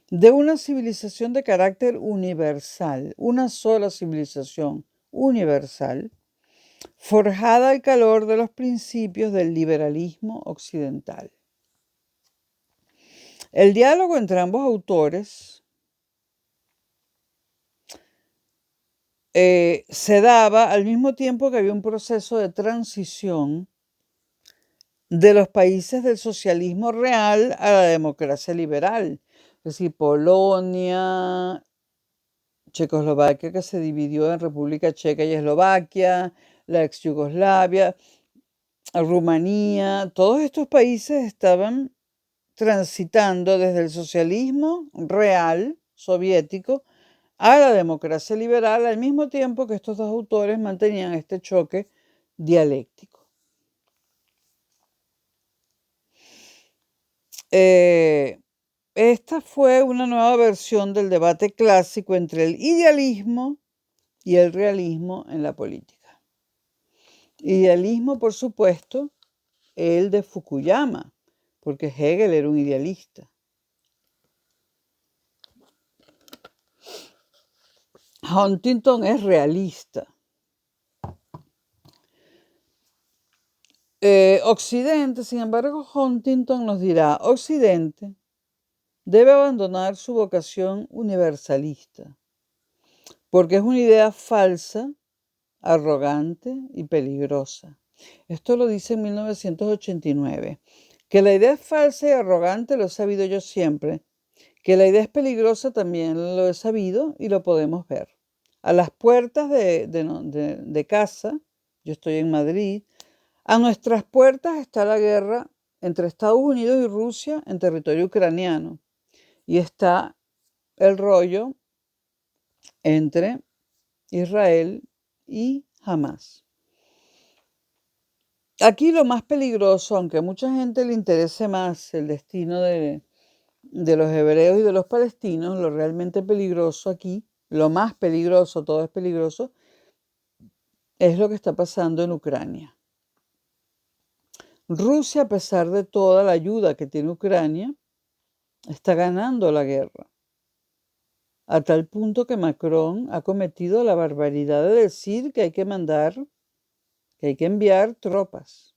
de una civilización de carácter universal, una sola civilización universal, forjada al calor de los principios del liberalismo occidental. El diálogo entre ambos autores se daba al mismo tiempo que había un proceso de transición de los países del socialismo real a la democracia liberal. Es decir, Polonia, Checoslovaquia, que se dividió en República Checa y Eslovaquia, la ex Yugoslavia, Rumanía, todos estos países estaban transitando desde el socialismo real soviético a la democracia liberal, al mismo tiempo que estos dos autores mantenían este choque dialéctico. Esta fue una nueva versión del debate clásico entre el idealismo y el realismo en la política. Idealismo, por supuesto, el de Fukuyama, porque Hegel era un idealista. Huntington es realista. Occidente, sin embargo, Huntington nos dirá, Occidente debe abandonar su vocación universalista, porque es una idea falsa, arrogante y peligrosa. Esto lo dice en 1989. Que la idea es falsa y arrogante lo he sabido yo siempre. Que la idea es peligrosa también lo he sabido y lo podemos ver. A las puertas de casa, yo estoy en Madrid, a nuestras puertas está la guerra entre Estados Unidos y Rusia en territorio ucraniano. Y está el rollo entre Israel y Hamás. Aquí lo más peligroso, aunque a mucha gente le interese más el destino de los hebreos y de los palestinos, lo realmente peligroso aquí, lo más peligroso, todo es peligroso, es lo que está pasando en Ucrania. Rusia, a pesar de toda la ayuda que tiene Ucrania, está ganando la guerra, a tal punto que Macron ha cometido la barbaridad de decir que hay que enviar tropas.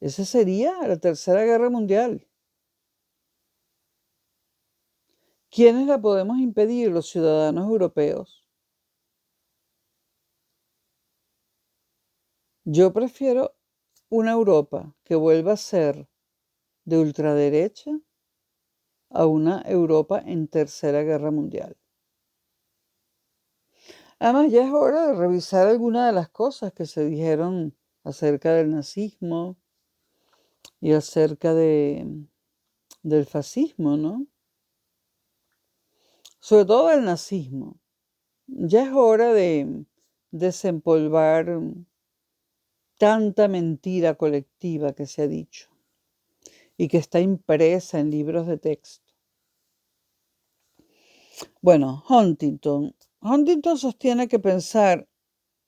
Esa sería la Tercera Guerra Mundial. ¿Quiénes la podemos impedir? Los ciudadanos europeos. Yo prefiero una Europa que vuelva a ser de ultraderecha a una Europa en Tercera Guerra Mundial. Además, ya es hora de revisar algunas de las cosas que se dijeron acerca del nazismo y acerca de del fascismo, ¿no? Sobre todo del nazismo. Ya es hora de desempolvar tanta mentira colectiva que se ha dicho y que está impresa en libros de texto. Bueno, Huntington. Huntington sostiene que pensar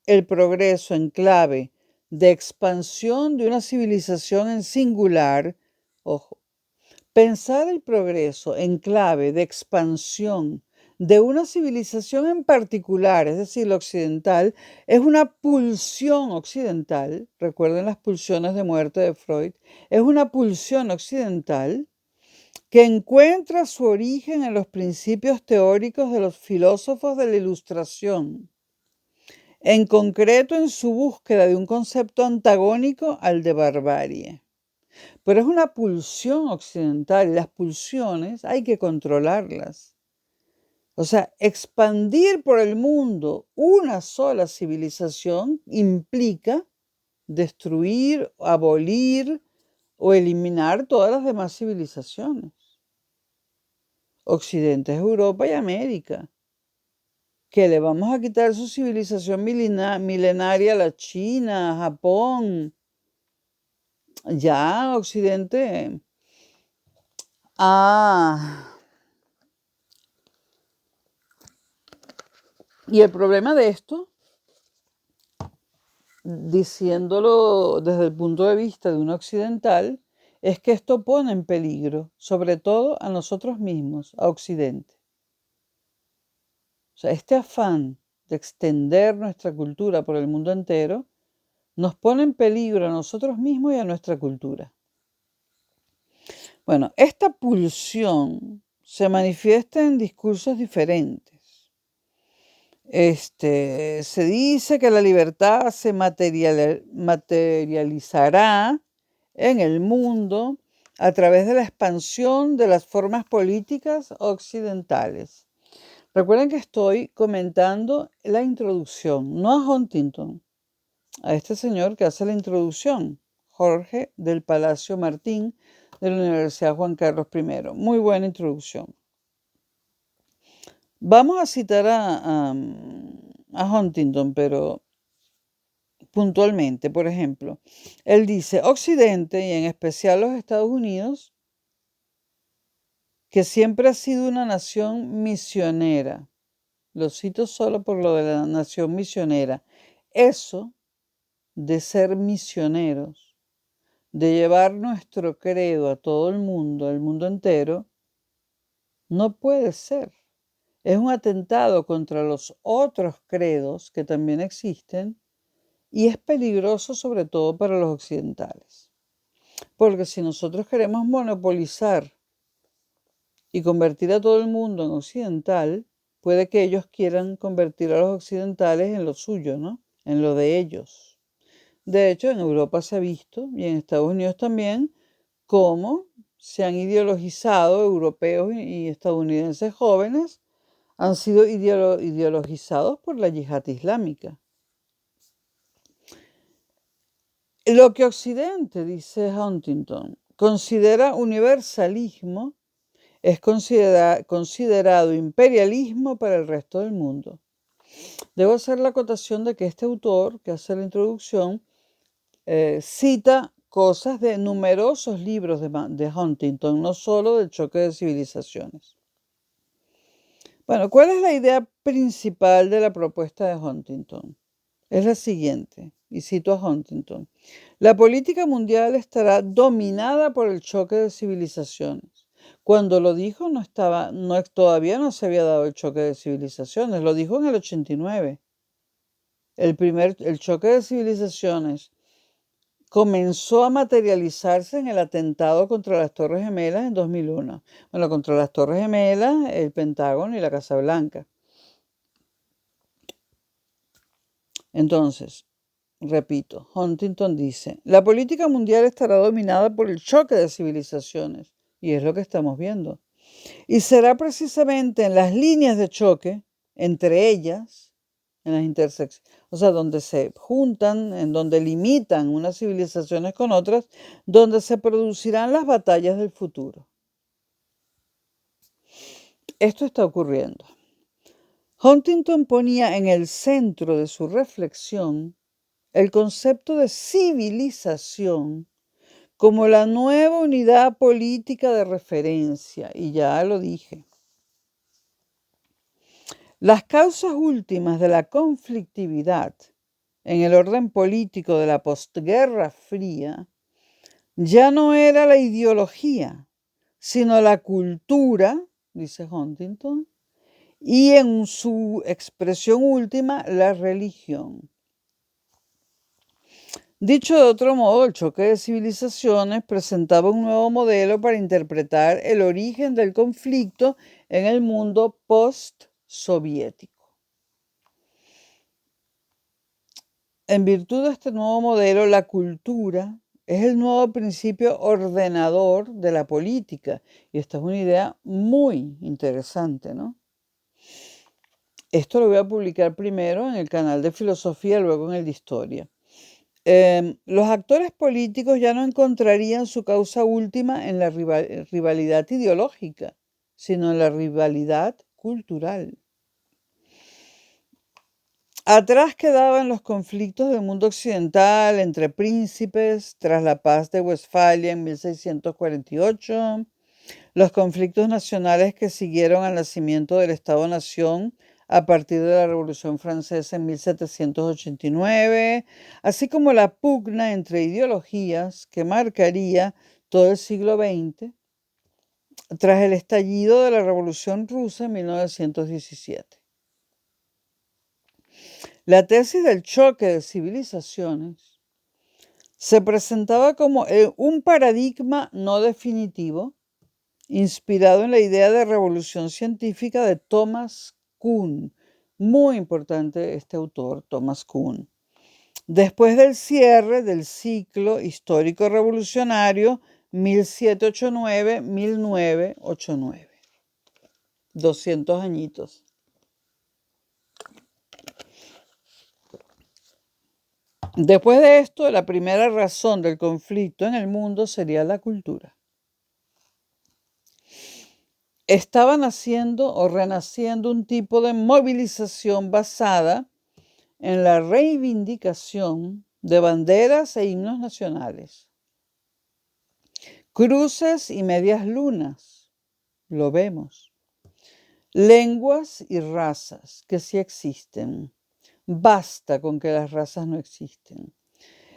el progreso en clave de expansión de una civilización en singular, ojo, pensar el progreso en clave de expansión de una civilización en particular, es decir, la occidental, es una pulsión occidental, recuerden las pulsiones de muerte de Freud, es una pulsión occidental que encuentra su origen en los principios teóricos de los filósofos de la Ilustración, en concreto en su búsqueda de un concepto antagónico al de barbarie. Pero es una pulsión occidental y las pulsiones hay que controlarlas. O sea, expandir por el mundo una sola civilización implica destruir, abolir o eliminar todas las demás civilizaciones. Occidente es Europa y América. ¿Que le vamos a quitar su civilización milenaria a la China, a Japón? Ya Occidente. Y el problema de esto, diciéndolo desde el punto de vista de un occidental, es que esto pone en peligro, sobre todo a nosotros mismos, a Occidente. O sea, este afán de extender nuestra cultura por el mundo entero nos pone en peligro a nosotros mismos y a nuestra cultura. Bueno, esta pulsión se manifiesta en discursos diferentes. Se dice que la libertad se materializará en el mundo a través de la expansión de las formas políticas occidentales. Recuerden que estoy comentando la introducción, no a Huntington, a este señor que hace la introducción, Jorge del Palacio Martín, de la Universidad Juan Carlos I. Muy buena introducción. Vamos a citar a Huntington, pero puntualmente. Por ejemplo, él dice, Occidente, y en especial los Estados Unidos, que siempre ha sido una nación misionera. Lo cito solo por lo de la nación misionera. Eso de ser misioneros, de llevar nuestro credo a todo el mundo, al mundo entero, no puede ser. Es un atentado contra los otros credos que también existen y es peligroso sobre todo para los occidentales. Porque si nosotros queremos monopolizar y convertir a todo el mundo en occidental, puede que ellos quieran convertir a los occidentales en lo suyo, ¿no? En lo de ellos. De hecho, en Europa se ha visto, y en Estados Unidos también, cómo se han ideologizado europeos y estadounidenses jóvenes, han sido ideologizados por la yihad islámica. Lo que Occidente, dice Huntington, considera universalismo es considerado imperialismo para el resto del mundo. Debo hacer la acotación de que este autor, que hace la introducción, cita cosas de numerosos libros de Huntington, no solo del choque de civilizaciones. Bueno, ¿cuál es la idea principal de la propuesta de Huntington? Es la siguiente, y cito a Huntington. La política mundial estará dominada por el choque de civilizaciones. Cuando lo dijo todavía no se había dado el choque de civilizaciones, lo dijo en el 89. El choque de civilizaciones comenzó a materializarse en el atentado contra las Torres Gemelas en 2001. Bueno, contra las Torres Gemelas, el Pentágono y la Casa Blanca. Entonces, repito, Huntington dice, la política mundial estará dominada por el choque de civilizaciones, y es lo que estamos viendo. Y será precisamente en las líneas de choque, entre ellas, en las intersecciones, o sea, donde se juntan, en donde limitan unas civilizaciones con otras, donde se producirán las batallas del futuro. esto está ocurriendo. Huntington ponía en el centro de su reflexión el concepto de civilización como la nueva unidad política de referencia, y ya lo dije. Las causas últimas de la conflictividad en el orden político de la postguerra fría ya no era la ideología, sino la cultura, dice Huntington, y en su expresión última, la religión. Dicho de otro modo, el choque de civilizaciones presentaba un nuevo modelo para interpretar el origen del conflicto en el mundo post-soviético. En virtud de este nuevo modelo, la cultura es el nuevo principio ordenador de la política. Y esta es una idea muy interesante, ¿no? Esto lo voy a publicar primero en el canal de filosofía, luego en el de historia. Los actores políticos ya no encontrarían su causa última en la rivalidad ideológica, sino en la rivalidad cultural. Atrás quedaban los conflictos del mundo occidental entre príncipes tras la paz de Westfalia en 1648, los conflictos nacionales que siguieron al nacimiento del Estado-Nación a partir de la Revolución Francesa en 1789, así como la pugna entre ideologías que marcaría todo el siglo XX tras el estallido de la Revolución Rusa en 1917. La tesis del choque de civilizaciones se presentaba como un paradigma no definitivo, inspirado en la idea de revolución científica de Thomas Kuhn. Muy importante este autor, Thomas Kuhn. Después del cierre del ciclo histórico revolucionario 1789-1989. 200 añitos. Después de esto, la primera razón del conflicto en el mundo sería la cultura. Estaba naciendo o renaciendo un tipo de movilización basada en la reivindicación de banderas e himnos nacionales. Cruces y medias lunas, lo vemos. Lenguas y razas que sí existen. Basta con que las razas no existen.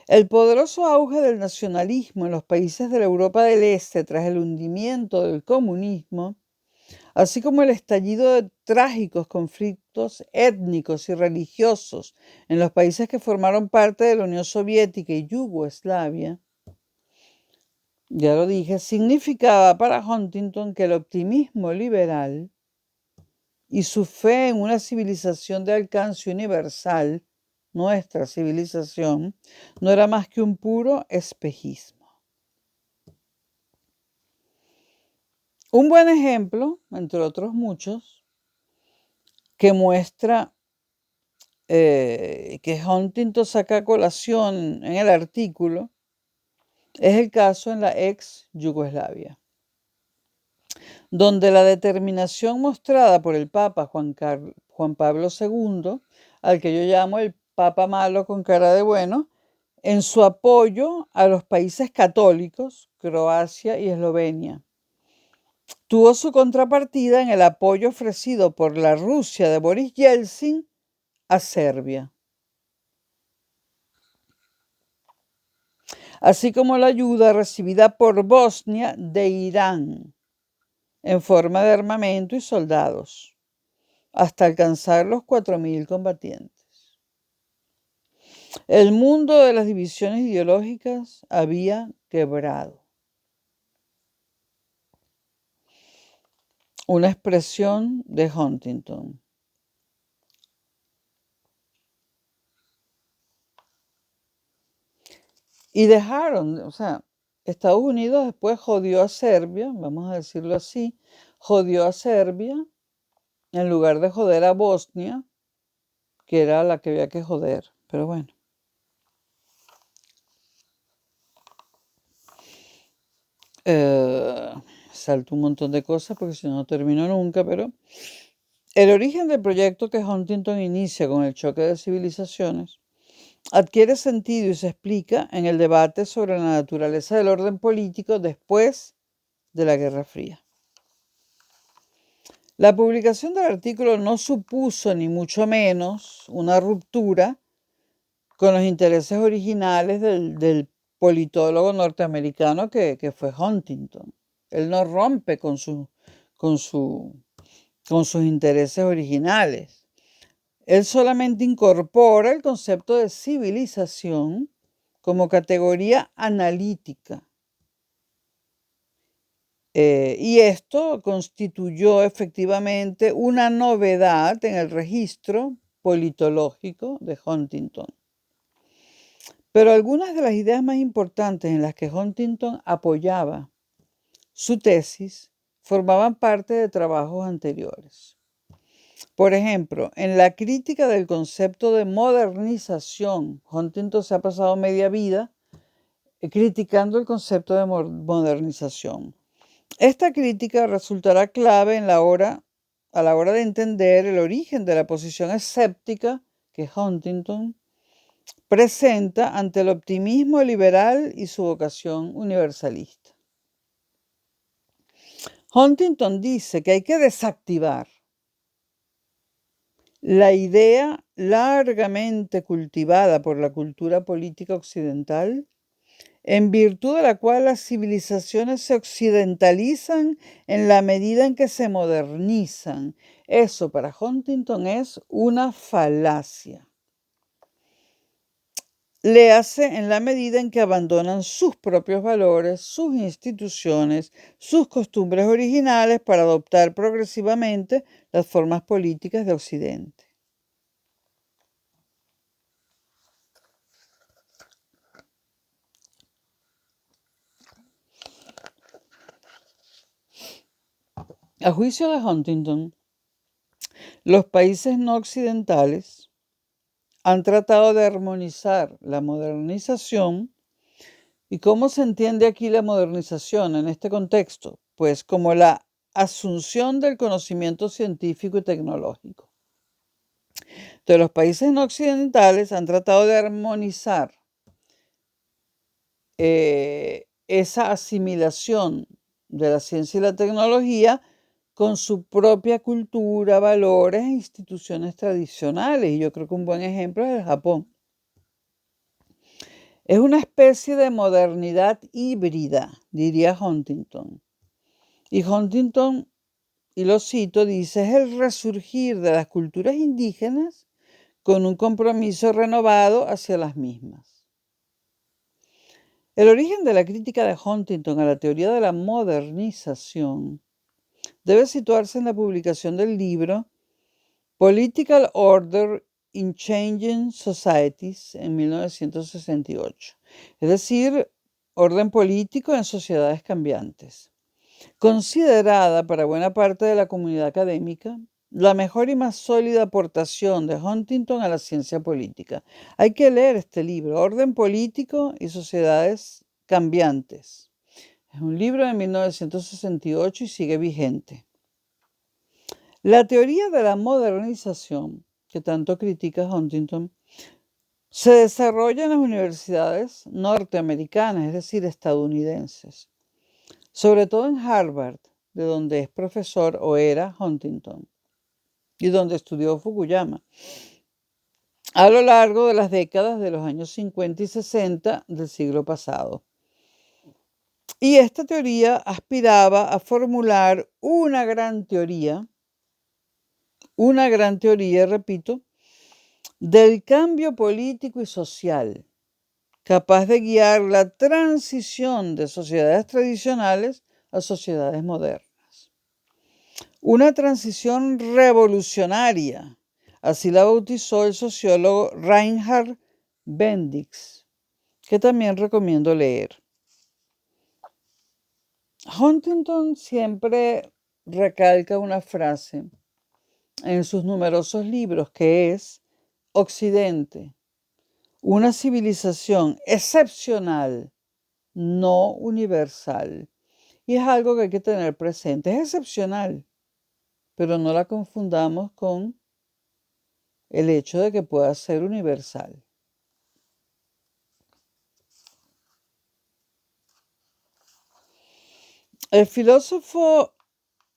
El poderoso auge del nacionalismo en los países de la Europa del Este tras el hundimiento del comunismo, así como el estallido de trágicos conflictos étnicos y religiosos en los países que formaron parte de la Unión Soviética y Yugoslavia, ya lo dije, significaba para Huntington que el optimismo liberal y su fe en una civilización de alcance universal, nuestra civilización, no era más que un puro espejismo. Un buen ejemplo, entre otros muchos, que muestra que Huntington saca a colación en el artículo, es el caso en la ex Yugoslavia, donde la determinación mostrada por el Papa Juan Pablo II, al que yo llamo el Papa malo con cara de bueno, en su apoyo a los países católicos, Croacia y Eslovenia, tuvo su contrapartida en el apoyo ofrecido por la Rusia de Boris Yeltsin a Serbia, así como la ayuda recibida por Bosnia de Irán en forma de armamento y soldados, hasta alcanzar los 4.000 combatientes. El mundo de las divisiones ideológicas había quebrado. Una expresión de Huntington. Y dejaron, o sea, Estados Unidos después jodió a Serbia, vamos a decirlo así, jodió a Serbia en lugar de joder a Bosnia, que era la que había que joder, pero bueno. salto un montón de cosas porque si no, no termino nunca, pero el origen del proyecto que Huntington inicia con el choque de civilizaciones adquiere sentido y se explica en el debate sobre la naturaleza del orden político después de la Guerra Fría. La publicación del artículo no supuso ni mucho menos una ruptura con los intereses originales del politólogo norteamericano que fue Huntington. Él no rompe con sus intereses originales. Él solamente incorpora el concepto de civilización como categoría analítica. Y esto constituyó efectivamente una novedad en el registro politológico de Huntington. Pero algunas de las ideas más importantes en las que Huntington apoyaba su tesis formaban parte de trabajos anteriores. Por ejemplo, en la crítica del concepto de modernización, Huntington se ha pasado media vida criticando el concepto de modernización. Esta crítica resultará clave a la hora de entender el origen de la posición escéptica que Huntington presenta ante el optimismo liberal y su vocación universalista. Huntington dice que hay que desactivar la idea largamente cultivada por la cultura política occidental, en virtud de la cual las civilizaciones se occidentalizan en la medida en que se modernizan. Eso para Huntington es una falacia. Le hace en la medida en que abandonan sus propios valores, sus instituciones, sus costumbres originales para adoptar progresivamente las formas políticas de Occidente. A juicio de Huntington, los países no occidentales han tratado de armonizar la modernización. ¿Y cómo se entiende aquí la modernización en este contexto? Pues como la asunción del conocimiento científico y tecnológico. Entonces, los países no occidentales han tratado de armonizar esa asimilación de la ciencia y la tecnología con su propia cultura, valores e instituciones tradicionales. Y yo creo que un buen ejemplo es el Japón. Es una especie de modernidad híbrida, diría Huntington. Y Huntington, y lo cito, dice, es el resurgir de las culturas indígenas con un compromiso renovado hacia las mismas. El origen de la crítica de Huntington a la teoría de la modernización debe situarse en la publicación del libro Political Order in Changing Societies en 1968, es decir, orden político en sociedades cambiantes, considerada para buena parte de la comunidad académica la mejor y más sólida aportación de Huntington a la ciencia política. Hay que leer este libro, Orden Político y Sociedades Cambiantes. Es un libro de 1968 y sigue vigente. La teoría de la modernización, que tanto critica Huntington, se desarrolla en las universidades norteamericanas, es decir, estadounidenses, sobre todo en Harvard, de donde es profesor o era Huntington, y donde estudió Fukuyama, a lo largo de las décadas de los años 50 y 60 del siglo pasado. Y esta teoría aspiraba a formular una gran teoría, repito, del cambio político y social, capaz de guiar la transición de sociedades tradicionales a sociedades modernas. Una transición revolucionaria, así la bautizó el sociólogo Reinhard Bendix, que también recomiendo leer. Huntington siempre recalca una frase en sus numerosos libros que es Occidente, una civilización excepcional, no universal. y es algo que hay que tener presente. Es excepcional, pero no la confundamos con el hecho de que pueda ser universal. El filósofo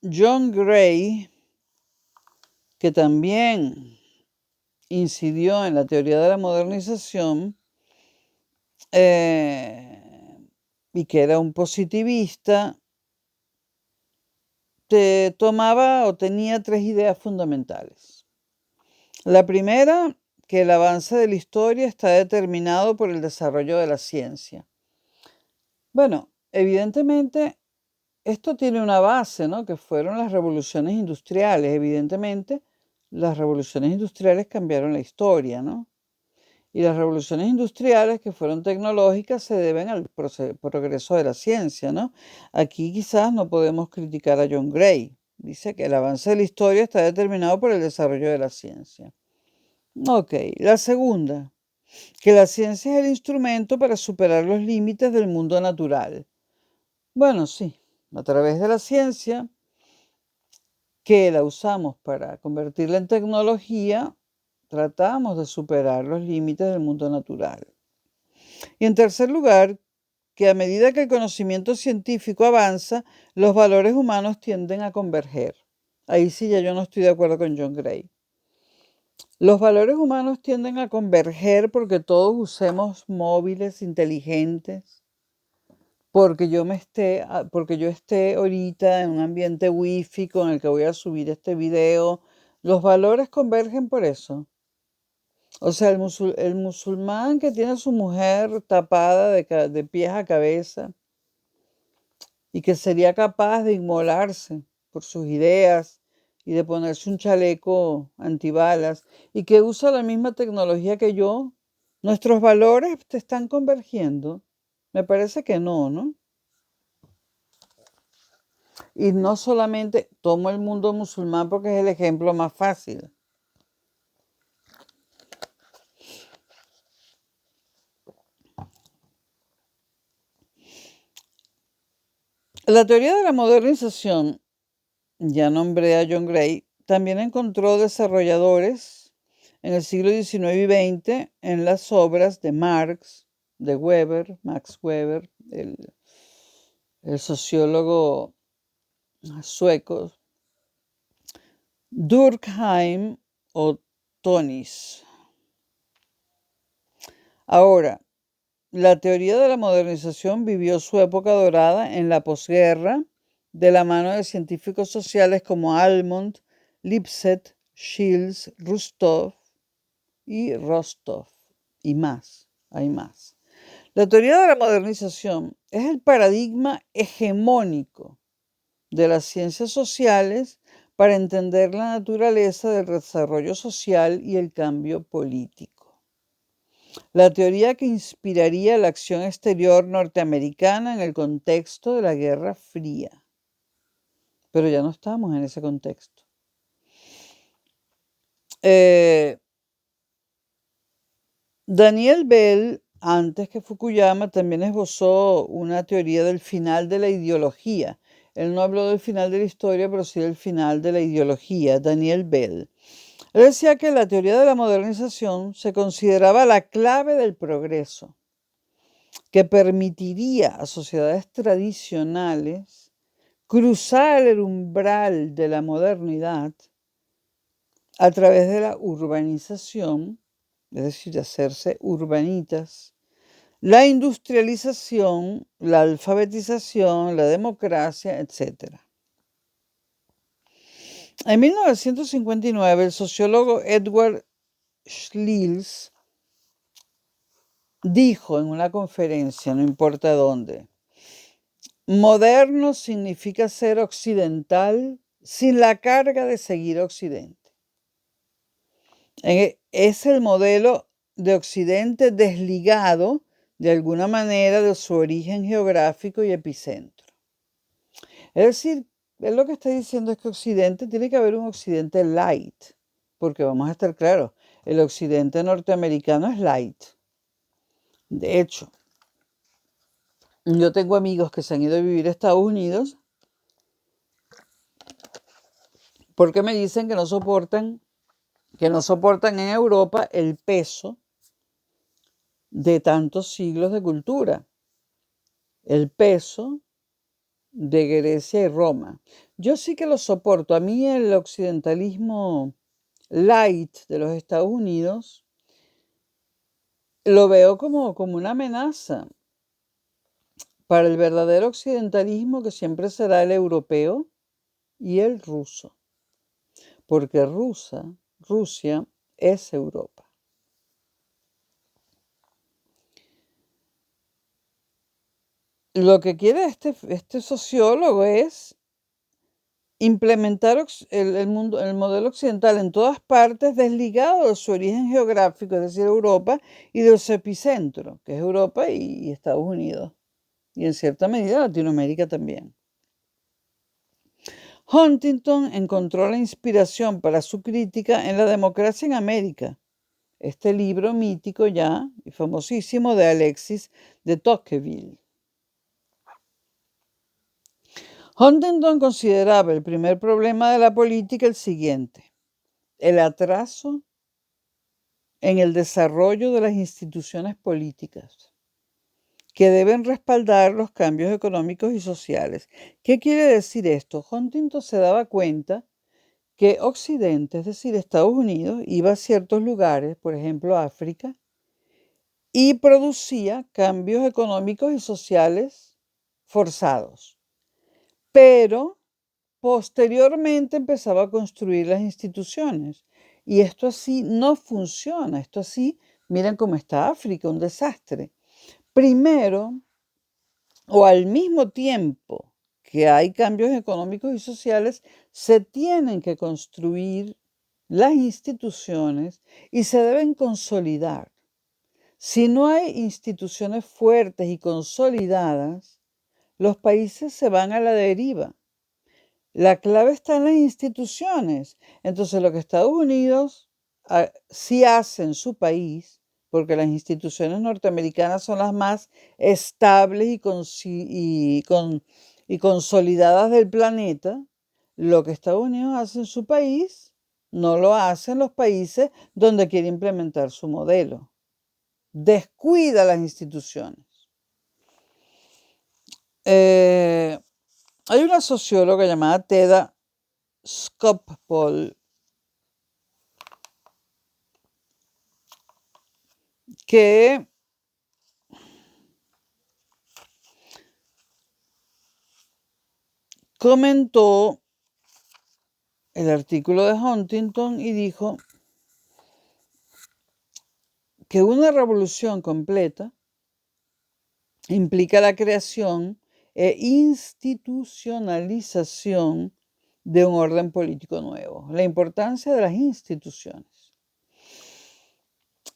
John Gray, que también incidió en la teoría de la modernización y que era un positivista, tomaba o tenía tres ideas fundamentales. La primera, que el avance de la historia está determinado por el desarrollo de la ciencia. Bueno, evidentemente esto tiene una base, ¿no? Que fueron las revoluciones industriales. Evidentemente, las revoluciones industriales cambiaron la historia, ¿no? Y las revoluciones industriales, que fueron tecnológicas, se deben al progreso de la ciencia, ¿no? Aquí quizás no podemos criticar a John Gray. Dice que el avance de la historia está determinado por el desarrollo de la ciencia. Ok, la segunda, que la ciencia es el instrumento para superar los límites del mundo natural. Bueno, sí, a través de la ciencia, que la usamos para convertirla en tecnología, tratamos de superar los límites del mundo natural. Y en tercer lugar, que a medida que el conocimiento científico avanza, los valores humanos tienden a converger. Ahí sí ya yo no estoy de acuerdo con John Gray. Los valores humanos tienden a converger porque todos usemos móviles inteligentes, porque yo esté ahorita en un ambiente wifi con el que voy a subir este video. Los valores convergen por eso. O sea, el musulmán que tiene a su mujer tapada de pies a cabeza y que sería capaz de inmolarse por sus ideas y de ponerse un chaleco antibalas y que usa la misma tecnología que yo, ¿nuestros valores te están convergiendo? Me parece que no, ¿no? Y no solamente tomo el mundo musulmán porque es el ejemplo más fácil. La teoría de la modernización, ya nombré a John Gray, también encontró desarrolladores en el siglo XIX y XX en las obras de Marx, de Weber, Max Weber, el sociólogo sueco, Durkheim o Tonis. Ahora, la teoría de la modernización vivió su época dorada en la posguerra de la mano de científicos sociales como Almond, Lipset, Shields, Rostov y más, hay más. La teoría de la modernización es el paradigma hegemónico de las ciencias sociales para entender la naturaleza del desarrollo social y el cambio político. La teoría que inspiraría la acción exterior norteamericana en el contexto de la Guerra Fría. Pero ya no estamos en ese contexto. Daniel Bell, antes que Fukuyama, también esbozó una teoría del final de la ideología. Él no habló del final de la historia, pero sí del final de la ideología, Daniel Bell. Él decía que la teoría de la modernización se consideraba la clave del progreso, que permitiría a sociedades tradicionales cruzar el umbral de la modernidad a través de la urbanización, es decir, hacerse urbanitas, la industrialización, la alfabetización, la democracia, etc. En 1959, el sociólogo Edward Schleels dijo en una conferencia, no importa dónde, moderno significa ser occidental sin la carga de seguir Occidente. Es el modelo de Occidente desligado de alguna manera de su origen geográfico y epicentro. Es decir, él lo que está diciendo es que Occidente tiene que haber un Occidente light, porque vamos a estar claros, el Occidente norteamericano es light. De hecho, Yo tengo amigos que se han ido a vivir a Estados Unidos porque me dicen que no soportan en Europa el peso de tantos siglos de cultura, el peso de Grecia y Roma. Yo sí que lo soporto. A mí el occidentalismo light de los Estados Unidos lo veo como una amenaza para el verdadero occidentalismo, que siempre será el europeo y el ruso, porque Rusia es Europa. Lo que quiere este sociólogo es implementar el modelo occidental en todas partes, desligado de su origen geográfico, es decir, Europa, y de su epicentro, que es Europa y Estados Unidos, y en cierta medida Latinoamérica también. Huntington encontró la inspiración para su crítica en La democracia en América, este libro mítico ya y famosísimo de Alexis de Tocqueville. Huntington consideraba el primer problema de la política el siguiente: el atraso en el desarrollo de las instituciones políticas, que deben respaldar los cambios económicos y sociales. ¿Qué quiere decir esto? Huntington se daba cuenta que Occidente, es decir, Estados Unidos, iba a ciertos lugares, por ejemplo África, y producía cambios económicos y sociales forzados. Pero posteriormente empezaba a construir las instituciones. Y esto así no funciona. Esto así, miren cómo está África, un desastre. Primero, o al mismo tiempo que hay cambios económicos y sociales, se tienen que construir las instituciones y se deben consolidar. Si no hay instituciones fuertes y consolidadas, los países se van a la deriva. La clave está en las instituciones. Entonces, lo que Estados Unidos sí hace en su país, porque las instituciones norteamericanas son las más estables y consolidadas del planeta, lo que Estados Unidos hace en su país no lo hacen los países donde quiere implementar su modelo. Descuida las instituciones. Hay una socióloga llamada Theda Skocpol que comentó el artículo de Huntington y dijo que una revolución completa implica la creación e institucionalización de un orden político nuevo, la importancia de las instituciones.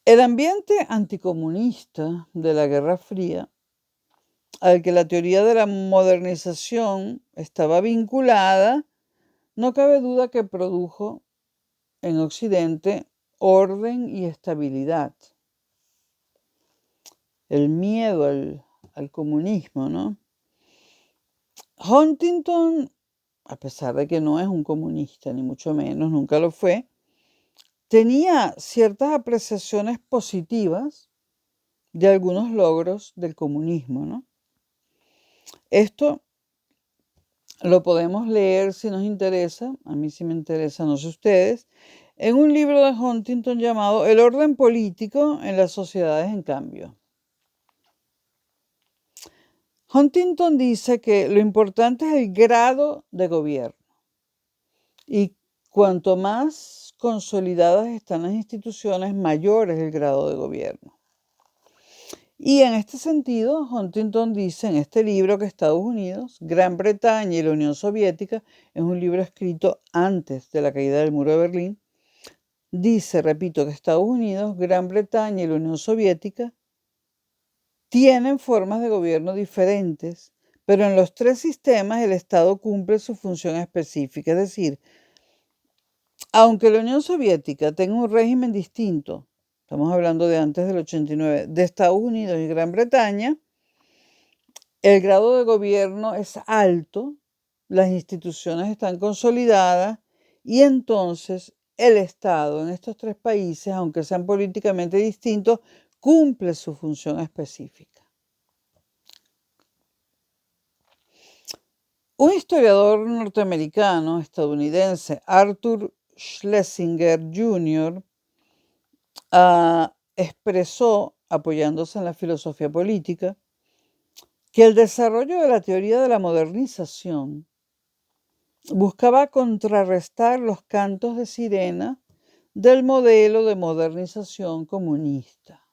El ambiente anticomunista de la Guerra Fría, al que la teoría de la modernización estaba vinculada, no cabe duda que produjo en Occidente orden y estabilidad. El miedo al comunismo, ¿no? Huntington, a pesar de que no es un comunista, ni mucho menos, nunca lo fue, tenía ciertas apreciaciones positivas de algunos logros del comunismo, ¿no? Esto lo podemos leer si nos interesa, a mí sí me interesa, no sé ustedes, en un libro de Huntington llamado El orden político en las sociedades en cambio. Huntington dice que lo importante es el grado de gobierno y cuanto más consolidadas están las instituciones, mayor es el grado de gobierno. Y en este sentido, Huntington dice en este libro que Estados Unidos, Gran Bretaña y la Unión Soviética, es un libro escrito antes de la caída del muro de Berlín, dice, repito, que Estados Unidos, Gran Bretaña y la Unión Soviética tienen formas de gobierno diferentes, pero en los tres sistemas el Estado cumple su función específica. Es decir, aunque la Unión Soviética tenga un régimen distinto, estamos hablando de antes del 89, de Estados Unidos y Gran Bretaña, el grado de gobierno es alto, las instituciones están consolidadas y entonces el Estado en estos tres países, aunque sean políticamente distintos, cumple su función específica. Un historiador norteamericano, estadounidense, Arthur Schlesinger Jr., expresó, apoyándose en la filosofía política, que el desarrollo de la teoría de la modernización buscaba contrarrestar los cantos de sirena del modelo de modernización comunista,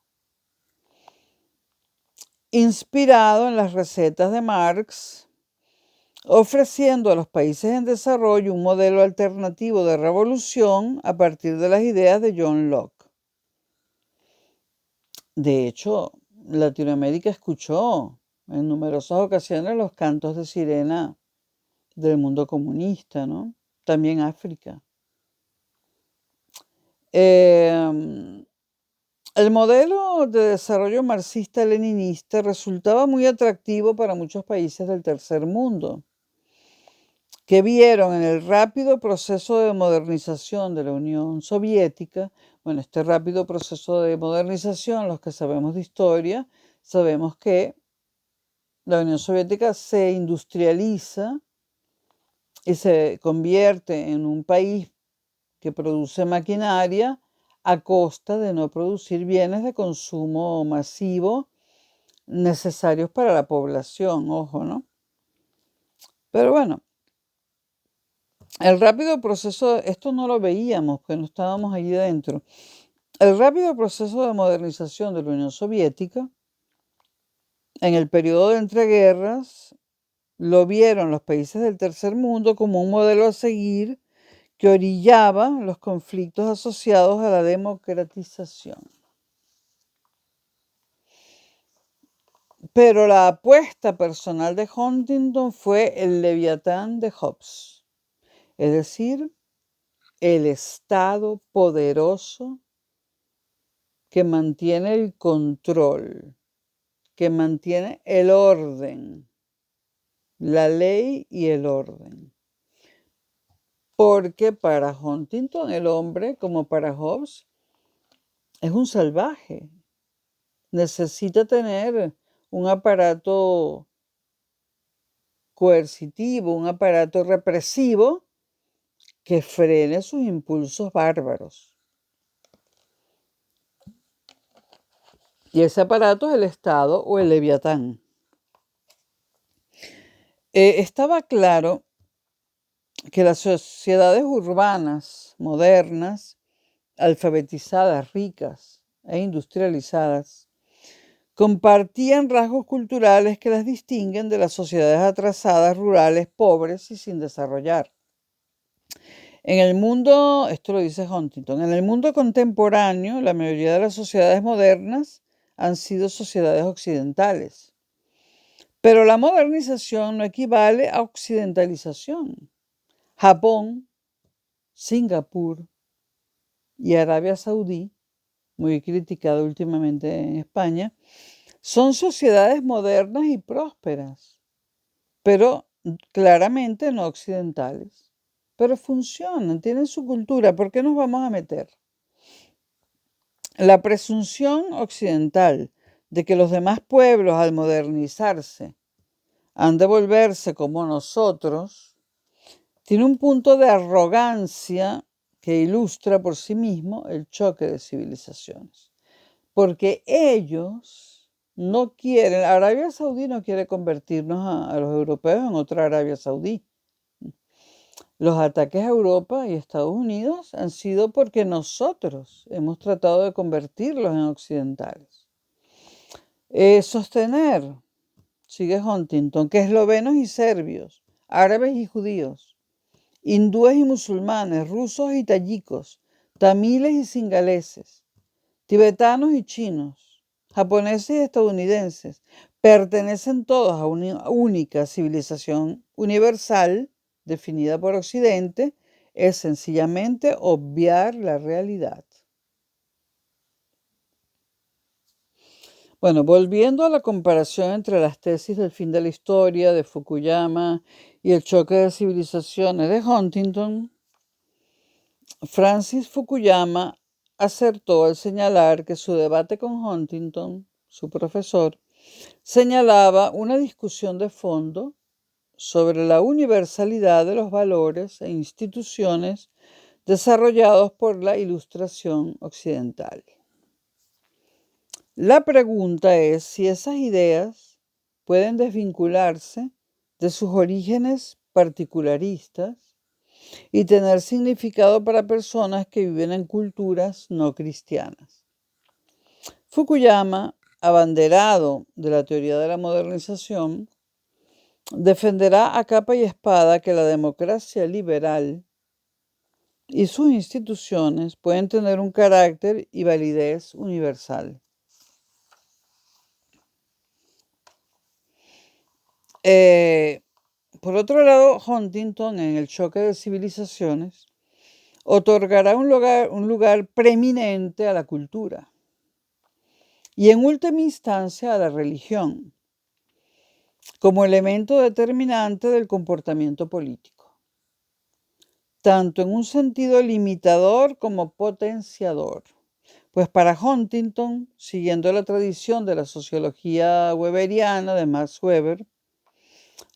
inspirado en las recetas de Marx, ofreciendo a los países en desarrollo un modelo alternativo de revolución a partir de las ideas de John Locke. De hecho, Latinoamérica escuchó en numerosas ocasiones los cantos de sirena del mundo comunista, ¿no? También África. El modelo de desarrollo marxista-leninista resultaba muy atractivo para muchos países del tercer mundo, que vieron en el rápido proceso de modernización de la Unión Soviética, bueno, este rápido proceso de modernización, los que sabemos de historia, sabemos que la Unión Soviética se industrializa y se convierte en un país que produce maquinaria a costa de no producir bienes de consumo masivo necesarios para la población, ojo, ¿no? Pero bueno, el rápido proceso, esto no lo veíamos, porque no estábamos allí dentro. El rápido proceso de modernización de la Unión Soviética, en el periodo de entreguerras, lo vieron los países del tercer mundo como un modelo a seguir que orillaba los conflictos asociados a la democratización. Pero la apuesta personal de Huntington fue el Leviatán de Hobbes, es decir, el Estado poderoso que mantiene el control, que mantiene el orden, la ley y el orden. Porque para Huntington el hombre, como para Hobbes, es un salvaje. Necesita tener un aparato coercitivo, un aparato represivo que frene sus impulsos bárbaros. Y ese aparato es el Estado o el Leviatán. Estaba claro que las sociedades urbanas modernas, alfabetizadas, ricas e industrializadas, compartían rasgos culturales que las distinguen de las sociedades atrasadas, rurales, pobres y sin desarrollar. En el mundo, esto lo dice Huntington, en el mundo contemporáneo, la mayoría de las sociedades modernas han sido sociedades occidentales. Pero la modernización no equivale a occidentalización. Japón, Singapur y Arabia Saudí, muy criticada últimamente en España, son sociedades modernas y prósperas, pero claramente no occidentales. Pero funcionan, tienen su cultura. ¿Por qué nos vamos a meter? La presunción occidental de que los demás pueblos, al modernizarse, han de volverse como nosotros, tiene un punto de arrogancia que ilustra por sí mismo el choque de civilizaciones. Porque ellos no quieren, Arabia Saudí no quiere convertirnos a los europeos en otra Arabia Saudí. Los ataques a Europa y Estados Unidos han sido porque nosotros hemos tratado de convertirlos en occidentales. Sostener, sigue Huntington, que eslovenos y serbios, árabes y judíos, hindúes y musulmanes, rusos y tayikos, tamiles y singaleses, tibetanos y chinos, japoneses y estadounidenses, pertenecen todos a una única civilización universal definida por Occidente, es sencillamente obviar la realidad. Bueno, volviendo a la comparación entre las tesis del fin de la historia de Fukuyama y el choque de civilizaciones de Huntington, Francis Fukuyama acertó al señalar que su debate con Huntington, su profesor, señalaba una discusión de fondo sobre la universalidad de los valores e instituciones desarrollados por la Ilustración occidental. La pregunta es si esas ideas pueden desvincularse de sus orígenes particularistas y tener significado para personas que viven en culturas no cristianas. Fukuyama, abanderado de la teoría de la modernización, defenderá a capa y espada que la democracia liberal y sus instituciones pueden tener un carácter y validez universal. Por otro lado, Huntington, en el choque de civilizaciones, otorgará un lugar preeminente a la cultura y, en última instancia, a la religión, como elemento determinante del comportamiento político, tanto en un sentido limitador como potenciador. Pues para Huntington, siguiendo la tradición de la sociología weberiana de Max Weber,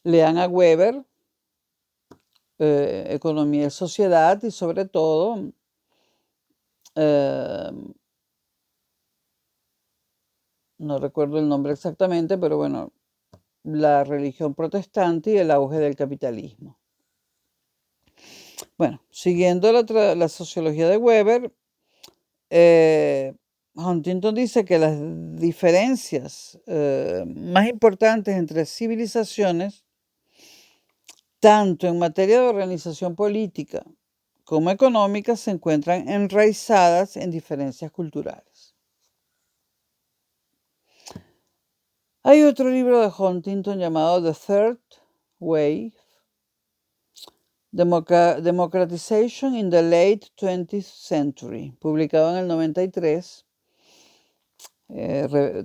lean a Weber, Economía y Sociedad, y sobre todo no recuerdo el nombre exactamente, pero bueno, la religión protestante y el auge del capitalismo. Bueno, siguiendo la sociología de Weber, Huntington dice que las diferencias más importantes entre civilizaciones, tanto en materia de organización política como económica, se encuentran enraizadas en diferencias culturales. Hay otro libro de Huntington llamado The Third Wave, Democratization in the Late 20th Century, publicado en el 93.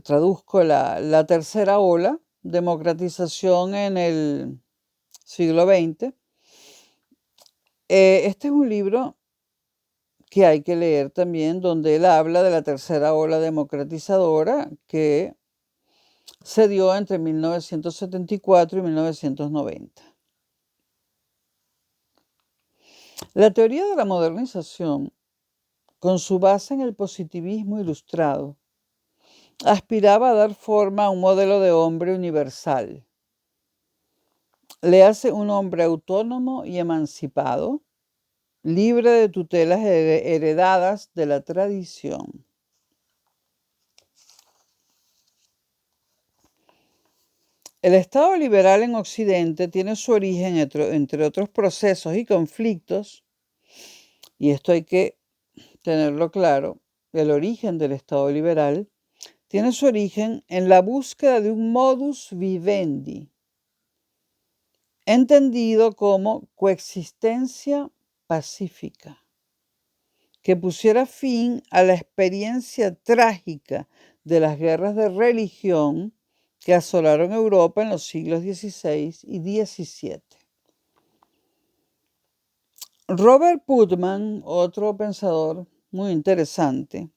Traduzco la tercera ola, democratización en el siglo XX. Este es un libro que hay que leer también, donde él habla de la tercera ola democratizadora que se dio entre 1974 y 1990. La teoría de la modernización, con su base en el positivismo ilustrado, aspiraba a dar forma a un modelo de hombre universal. Le hace un hombre autónomo y emancipado, libre de tutelas heredadas de la tradición. El Estado liberal en Occidente tiene su origen, entre otros procesos y conflictos, y esto hay que tenerlo claro, el origen del Estado liberal tiene su origen en la búsqueda de un modus vivendi, entendido como coexistencia pacífica, que pusiera fin a la experiencia trágica de las guerras de religión que asolaron Europa en los siglos XVI y XVII. Robert Putnam, otro pensador muy interesante,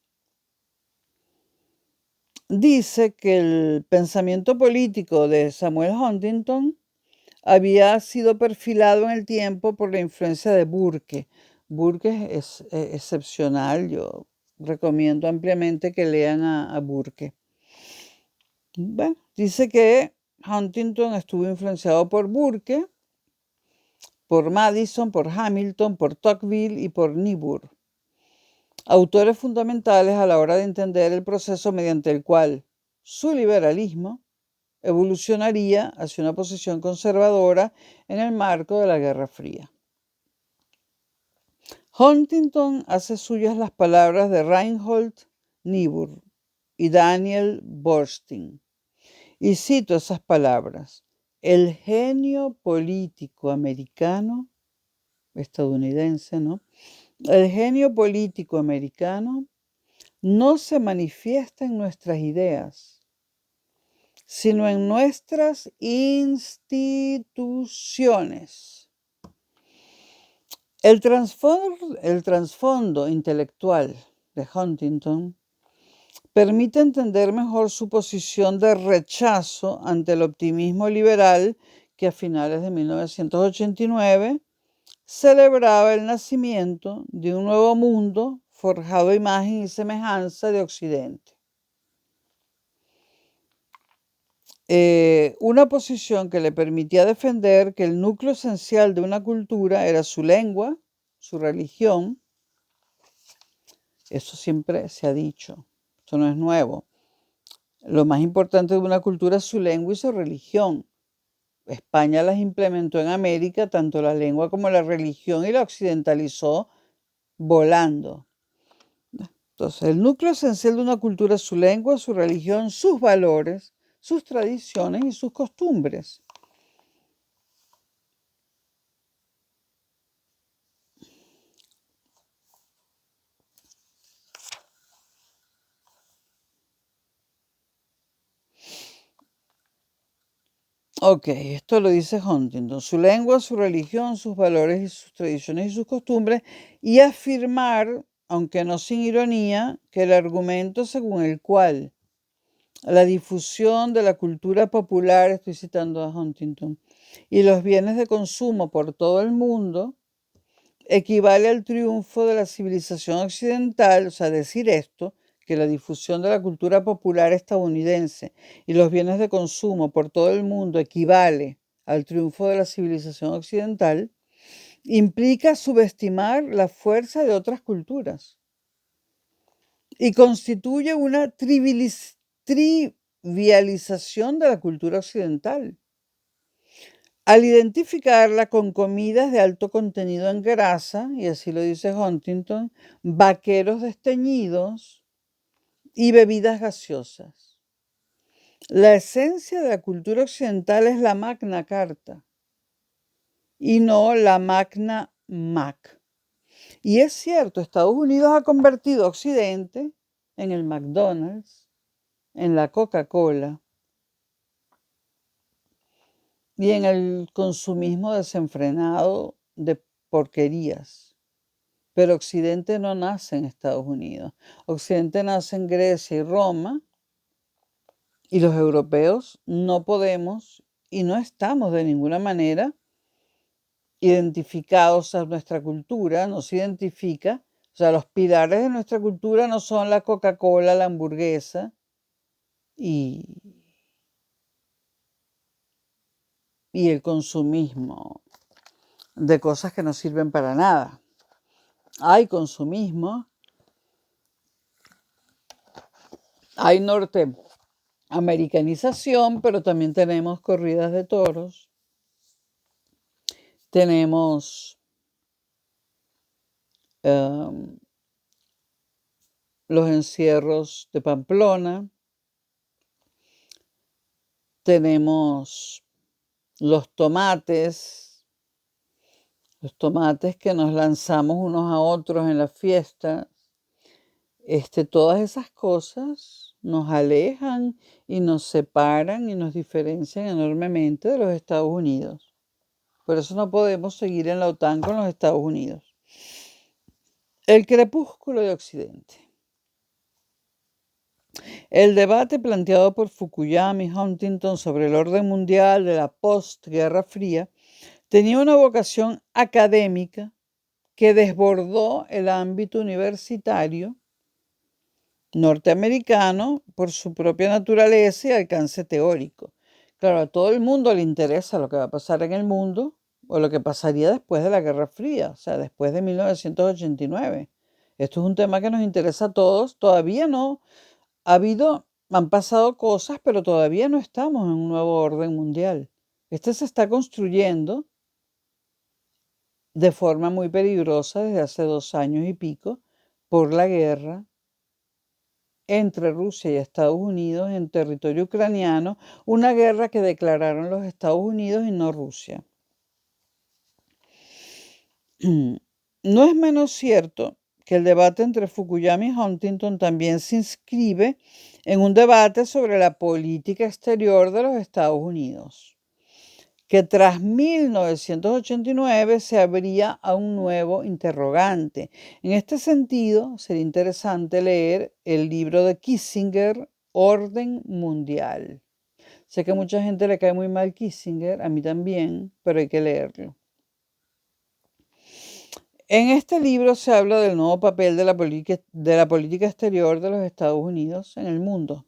dice que el pensamiento político de Samuel Huntington había sido perfilado en el tiempo por la influencia de Burke. Burke es excepcional, yo recomiendo ampliamente que lean a Burke. Bueno, dice que Huntington estuvo influenciado por Burke, por Madison, por Hamilton, por Tocqueville y por Niebuhr, autores fundamentales a la hora de entender el proceso mediante el cual su liberalismo evolucionaría hacia una posición conservadora en el marco de la Guerra Fría. Huntington hace suyas las palabras de Reinhold Niebuhr y Daniel Bernstein, y cito esas palabras: el genio político americano, estadounidense, ¿no? El genio político americano no se manifiesta en nuestras ideas, sino en nuestras instituciones. El trasfondo intelectual de Huntington permite entender mejor su posición de rechazo ante el optimismo liberal que a finales de 1989 celebraba el nacimiento de un nuevo mundo forjado a imagen y semejanza de Occidente. Una posición que le permitía defender que el núcleo esencial de una cultura era su lengua, su religión. Eso siempre se ha dicho, esto no es nuevo. Lo más importante de una cultura es su lengua y su religión. España las implementó en América, tanto la lengua como la religión, y la occidentalizó volando. Entonces, el núcleo esencial de una cultura es su lengua, su religión, sus valores, sus tradiciones y sus costumbres. Ok, esto lo dice Huntington. Su lengua, su religión, sus valores y sus tradiciones y sus costumbres, y afirmar, aunque no sin ironía, que el argumento según el cual la difusión de la cultura popular, estoy citando a Huntington, y los bienes de consumo por todo el mundo, equivale al triunfo de la civilización occidental. O sea, decir esto, que la difusión de la cultura popular estadounidense y los bienes de consumo por todo el mundo equivale al triunfo de la civilización occidental, implica subestimar la fuerza de otras culturas y constituye una trivialización de la cultura occidental. Al identificarla con comidas de alto contenido en grasa, y así lo dice Huntington, vaqueros desteñidos y bebidas gaseosas. La esencia de la cultura occidental es la Magna Carta y no la Magna Mac. Y es cierto, Estados Unidos ha convertido a Occidente en el McDonald's, en la Coca-Cola y en el consumismo desenfrenado de porquerías. Pero Occidente no nace en Estados Unidos. Occidente nace en Grecia y Roma, y los europeos no podemos y no estamos de ninguna manera identificados a nuestra cultura, no se identifica. O sea, los pilares de nuestra cultura no son la Coca-Cola, la hamburguesa y el consumismo de cosas que no sirven para nada. Hay consumismo, hay norteamericanización, pero también tenemos corridas de toros, tenemos los encierros de Pamplona, tenemos los tomates que nos lanzamos unos a otros en la fiesta. Todas esas cosas nos alejan y nos separan y nos diferencian enormemente de los Estados Unidos. Por eso no podemos seguir en la OTAN con los Estados Unidos. El crepúsculo de Occidente. El debate planteado por Fukuyama y Huntington sobre el orden mundial de la postguerra fría tenía una vocación académica que desbordó el ámbito universitario norteamericano por su propia naturaleza y alcance teórico. Claro, a todo el mundo le interesa lo que va a pasar en el mundo o lo que pasaría después de la Guerra Fría, o sea, después de 1989. Esto es un tema que nos interesa a todos. Todavía no han pasado cosas, pero todavía no estamos en un nuevo orden mundial. Se está construyendo de forma muy peligrosa desde hace 2 años y pico por la guerra entre Rusia y Estados Unidos en territorio ucraniano, una guerra que declararon los Estados Unidos y no Rusia. No es menos cierto que el debate entre Fukuyama y Huntington también se inscribe en un debate sobre la política exterior de los Estados Unidos, que tras 1989 se abría a un nuevo interrogante. En este sentido, sería interesante leer el libro de Kissinger, Orden Mundial. Sé que a mucha gente le cae muy mal Kissinger, a mí también, pero hay que leerlo. En este libro se habla del nuevo papel de la política exterior de los Estados Unidos en el mundo.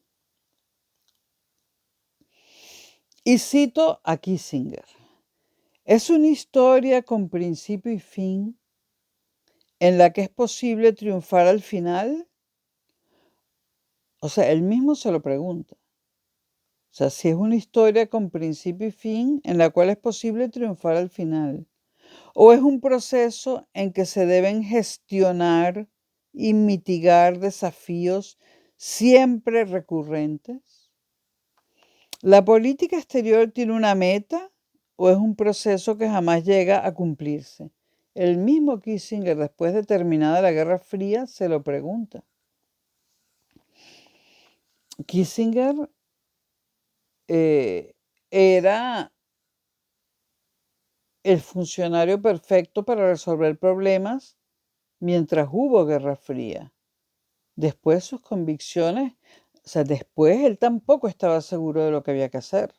Y cito a Kissinger: es una historia con principio y fin en la que es posible triunfar al final. O sea, él mismo se lo pregunta. O sea, si es una historia con principio y fin en la cual es posible triunfar al final, o es un proceso en que se deben gestionar y mitigar desafíos siempre recurrentes. ¿La política exterior tiene una meta o es un proceso que jamás llega a cumplirse? El mismo Kissinger, después de terminada la Guerra Fría, se lo pregunta. Kissinger era el funcionario perfecto para resolver problemas mientras hubo Guerra Fría. Después sus convicciones, o sea, después él tampoco estaba seguro de lo que había que hacer.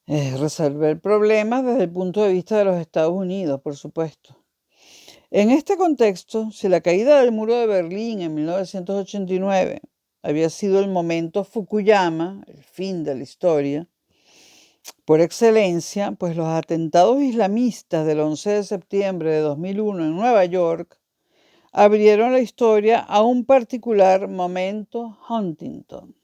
Resolver problemas desde el punto de vista de los Estados Unidos, por supuesto. En este contexto, si la caída del muro de Berlín en 1989 había sido el momento Fukuyama, el fin de la historia, por excelencia, pues los atentados islamistas del 11 de septiembre de 2001 en Nueva York abrieron la historia a un particular momento Huntington,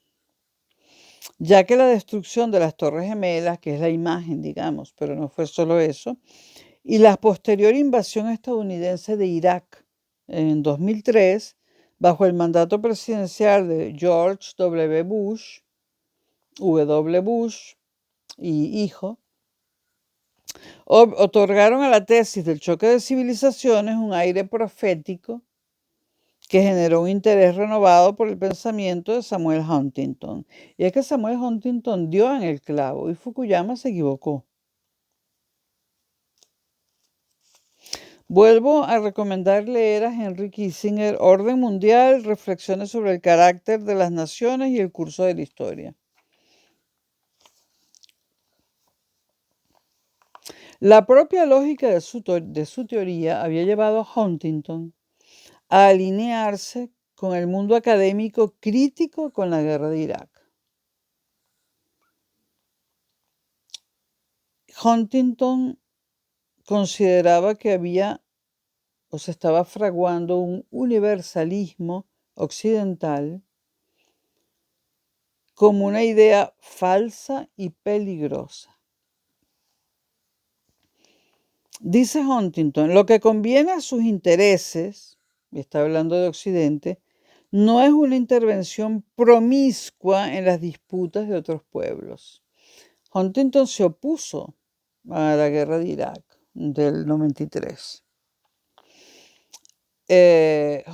ya que la destrucción de las Torres Gemelas, que es la imagen, digamos, pero no fue solo eso, y la posterior invasión estadounidense de Irak en 2003, bajo el mandato presidencial de George W. Bush, W. Bush y hijo, otorgaron a la tesis del choque de civilizaciones un aire profético que generó un interés renovado por el pensamiento de Samuel Huntington. Y es que Samuel Huntington dio en el clavo y Fukuyama se equivocó. Vuelvo a recomendar leer a Henry Kissinger, Orden Mundial, Reflexiones sobre el carácter de las naciones y el curso de la historia. La propia lógica de su teoría había llevado a Huntington a alinearse con el mundo académico crítico con la guerra de Irak. Huntington consideraba que había o se estaba fraguando un universalismo occidental como una idea falsa y peligrosa. Dice Huntington, lo que conviene a sus intereses, y está hablando de Occidente, no es una intervención promiscua en las disputas de otros pueblos. Huntington se opuso a la guerra de Irak del 93.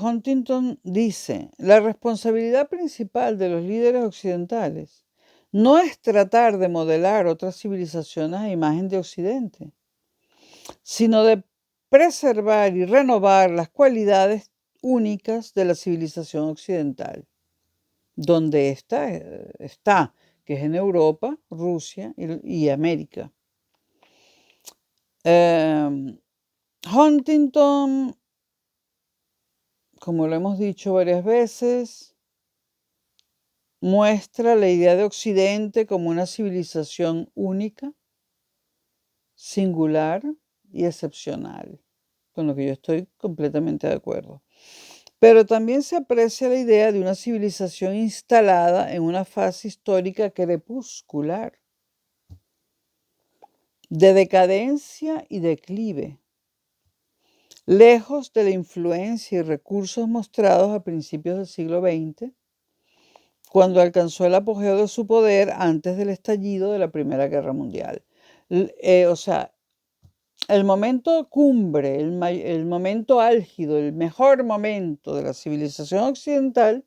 Huntington dice, la responsabilidad principal de los líderes occidentales no es tratar de modelar otras civilizaciones a imagen de Occidente, sino de preservar y renovar las cualidades únicas de la civilización occidental, donde está, que es en Europa, Rusia y América. Huntington, como lo hemos dicho varias veces, muestra la idea de Occidente como una civilización única, singular y excepcional, con lo que yo estoy completamente de acuerdo. Pero también se aprecia la idea de una civilización instalada en una fase histórica crepuscular, de decadencia y declive, lejos de la influencia y recursos mostrados a principios del siglo XX, cuando alcanzó el apogeo de su poder antes del estallido de la Primera Guerra Mundial. O sea, el momento cumbre, el momento álgido, el mejor momento de la civilización occidental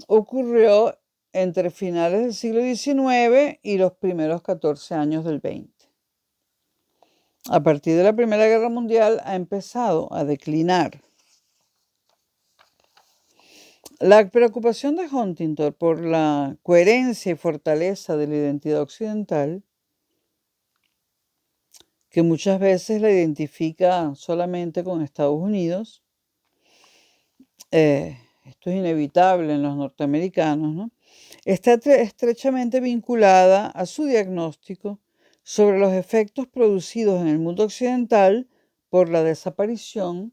ocurrió entre finales del siglo XIX y los primeros 14 años del XX. A partir de la Primera Guerra Mundial ha empezado a declinar. La preocupación de Huntington por la coherencia y fortaleza de la identidad occidental, que muchas veces la identifica solamente con Estados Unidos, esto es inevitable en los norteamericanos, ¿no? Está estrechamente vinculada a su diagnóstico sobre los efectos producidos en el mundo occidental por la desaparición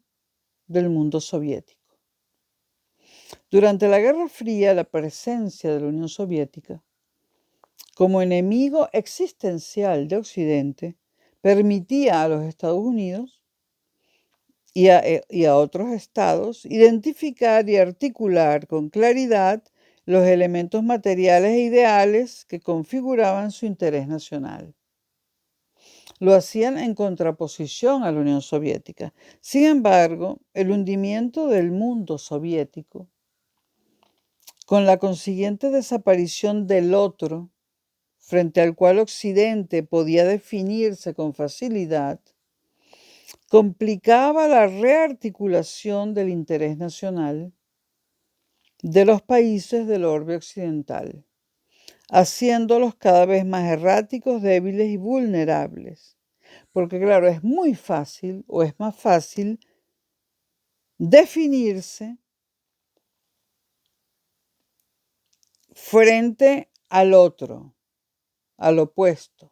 del mundo soviético. Durante la Guerra Fría, la presencia de la Unión Soviética como enemigo existencial de Occidente permitía a los Estados Unidos y a otros estados identificar y articular con claridad los elementos materiales e ideales que configuraban su interés nacional. Lo hacían en contraposición a la Unión Soviética. Sin embargo, el hundimiento del mundo soviético, con la consiguiente desaparición del otro, frente al cual Occidente podía definirse con facilidad, complicaba la rearticulación del interés nacional de los países del orbe occidental, haciéndolos cada vez más erráticos, débiles y vulnerables. Porque claro, es muy fácil o es más fácil definirse frente al otro, al opuesto.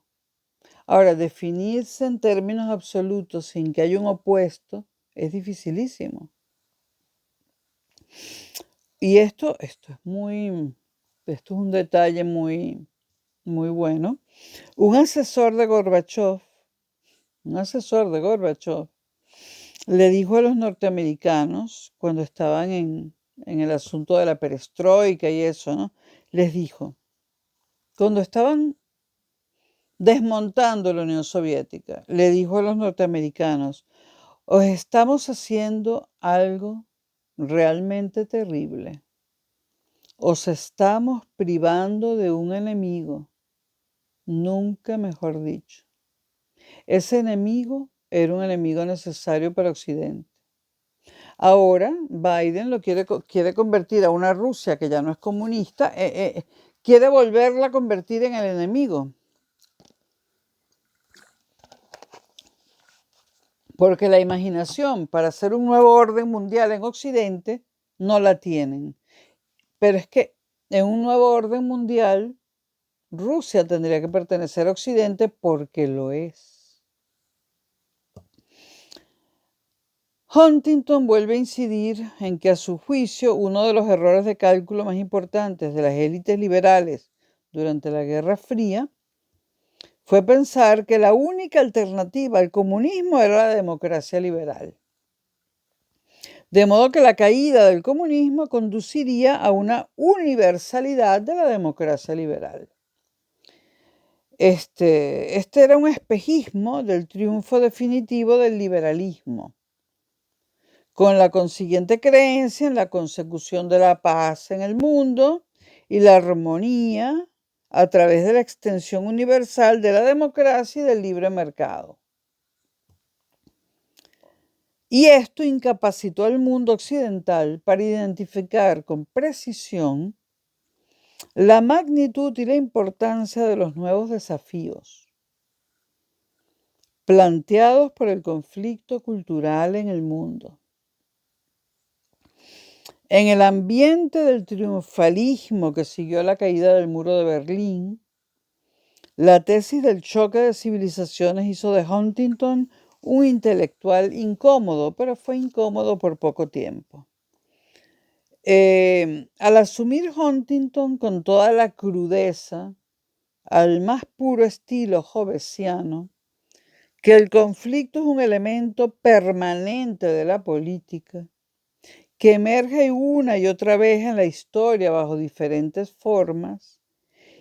Ahora, definirse en términos absolutos sin que haya un opuesto es dificilísimo. Y esto es un detalle muy, muy bueno. Un asesor de Gorbachev le dijo a los norteamericanos, cuando estaban en el asunto de la perestroika y eso, ¿no? Les dijo, cuando estaban desmontando la Unión Soviética, le dijo a los norteamericanos, os estamos haciendo algo realmente terrible. Os estamos privando de un enemigo, nunca mejor dicho. Ese enemigo era un enemigo necesario para Occidente. Ahora Biden lo quiere convertir a una Rusia que ya no es comunista, quiere volverla a convertir en el enemigo. Porque la imaginación para hacer un nuevo orden mundial en Occidente no la tienen. Pero es que en un nuevo orden mundial, Rusia tendría que pertenecer a Occidente porque lo es. Huntington vuelve a incidir en que a su juicio uno de los errores de cálculo más importantes de las élites liberales durante la Guerra Fría fue pensar que la única alternativa al comunismo era la democracia liberal. De modo que la caída del comunismo conduciría a una universalidad de la democracia liberal. Este era un espejismo del triunfo definitivo del liberalismo, con la consiguiente creencia en la consecución de la paz en el mundo y la armonía a través de la extensión universal de la democracia y del libre mercado. Y esto incapacitó al mundo occidental para identificar con precisión la magnitud y la importancia de los nuevos desafíos planteados por el conflicto cultural en el mundo. En el ambiente del triunfalismo que siguió la caída del muro de Berlín, la tesis del choque de civilizaciones hizo de Huntington un intelectual incómodo, pero fue incómodo por poco tiempo. Al asumir Huntington con toda la crudeza, al más puro estilo hobbesiano, que el conflicto es un elemento permanente de la política, que emerge una y otra vez en la historia bajo diferentes formas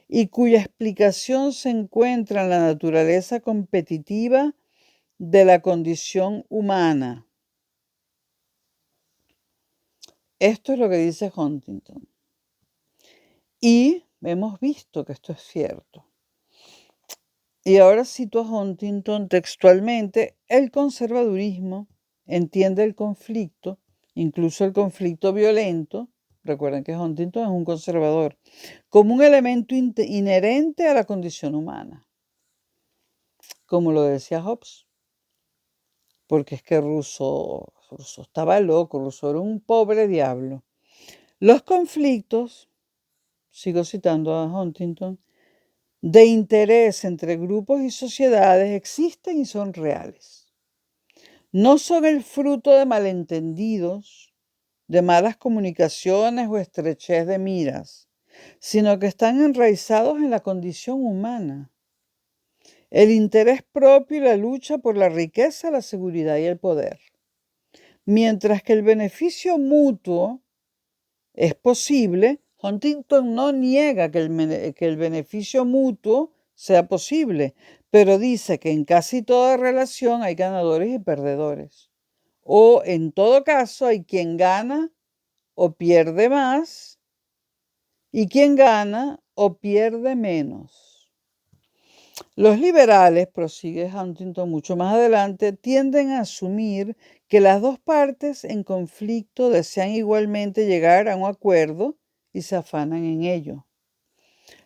y cuya explicación se encuentra en la naturaleza competitiva de la condición humana. Esto es lo que dice Huntington. Y hemos visto que esto es cierto. Y ahora cito a Huntington textualmente: el conservadurismo entiende el conflicto, incluso el conflicto violento, recuerden que Huntington es un conservador, como un elemento inherente a la condición humana, como lo decía Hobbes, porque es que Rousseau estaba loco, Rousseau era un pobre diablo. Los conflictos, sigo citando a Huntington, de interés entre grupos y sociedades existen y son reales. No son el fruto de malentendidos, de malas comunicaciones o estrechez de miras, sino que están enraizados en la condición humana. El interés propio y la lucha por la riqueza, la seguridad y el poder. Mientras que el beneficio mutuo es posible, Huntington no niega que el beneficio mutuo sea posible, pero dice que en casi toda relación hay ganadores y perdedores. O en todo caso hay quien gana o pierde más y quien gana o pierde menos. Los liberales, prosigue Huntington mucho más adelante, tienden a asumir que las dos partes en conflicto desean igualmente llegar a un acuerdo y se afanan en ello.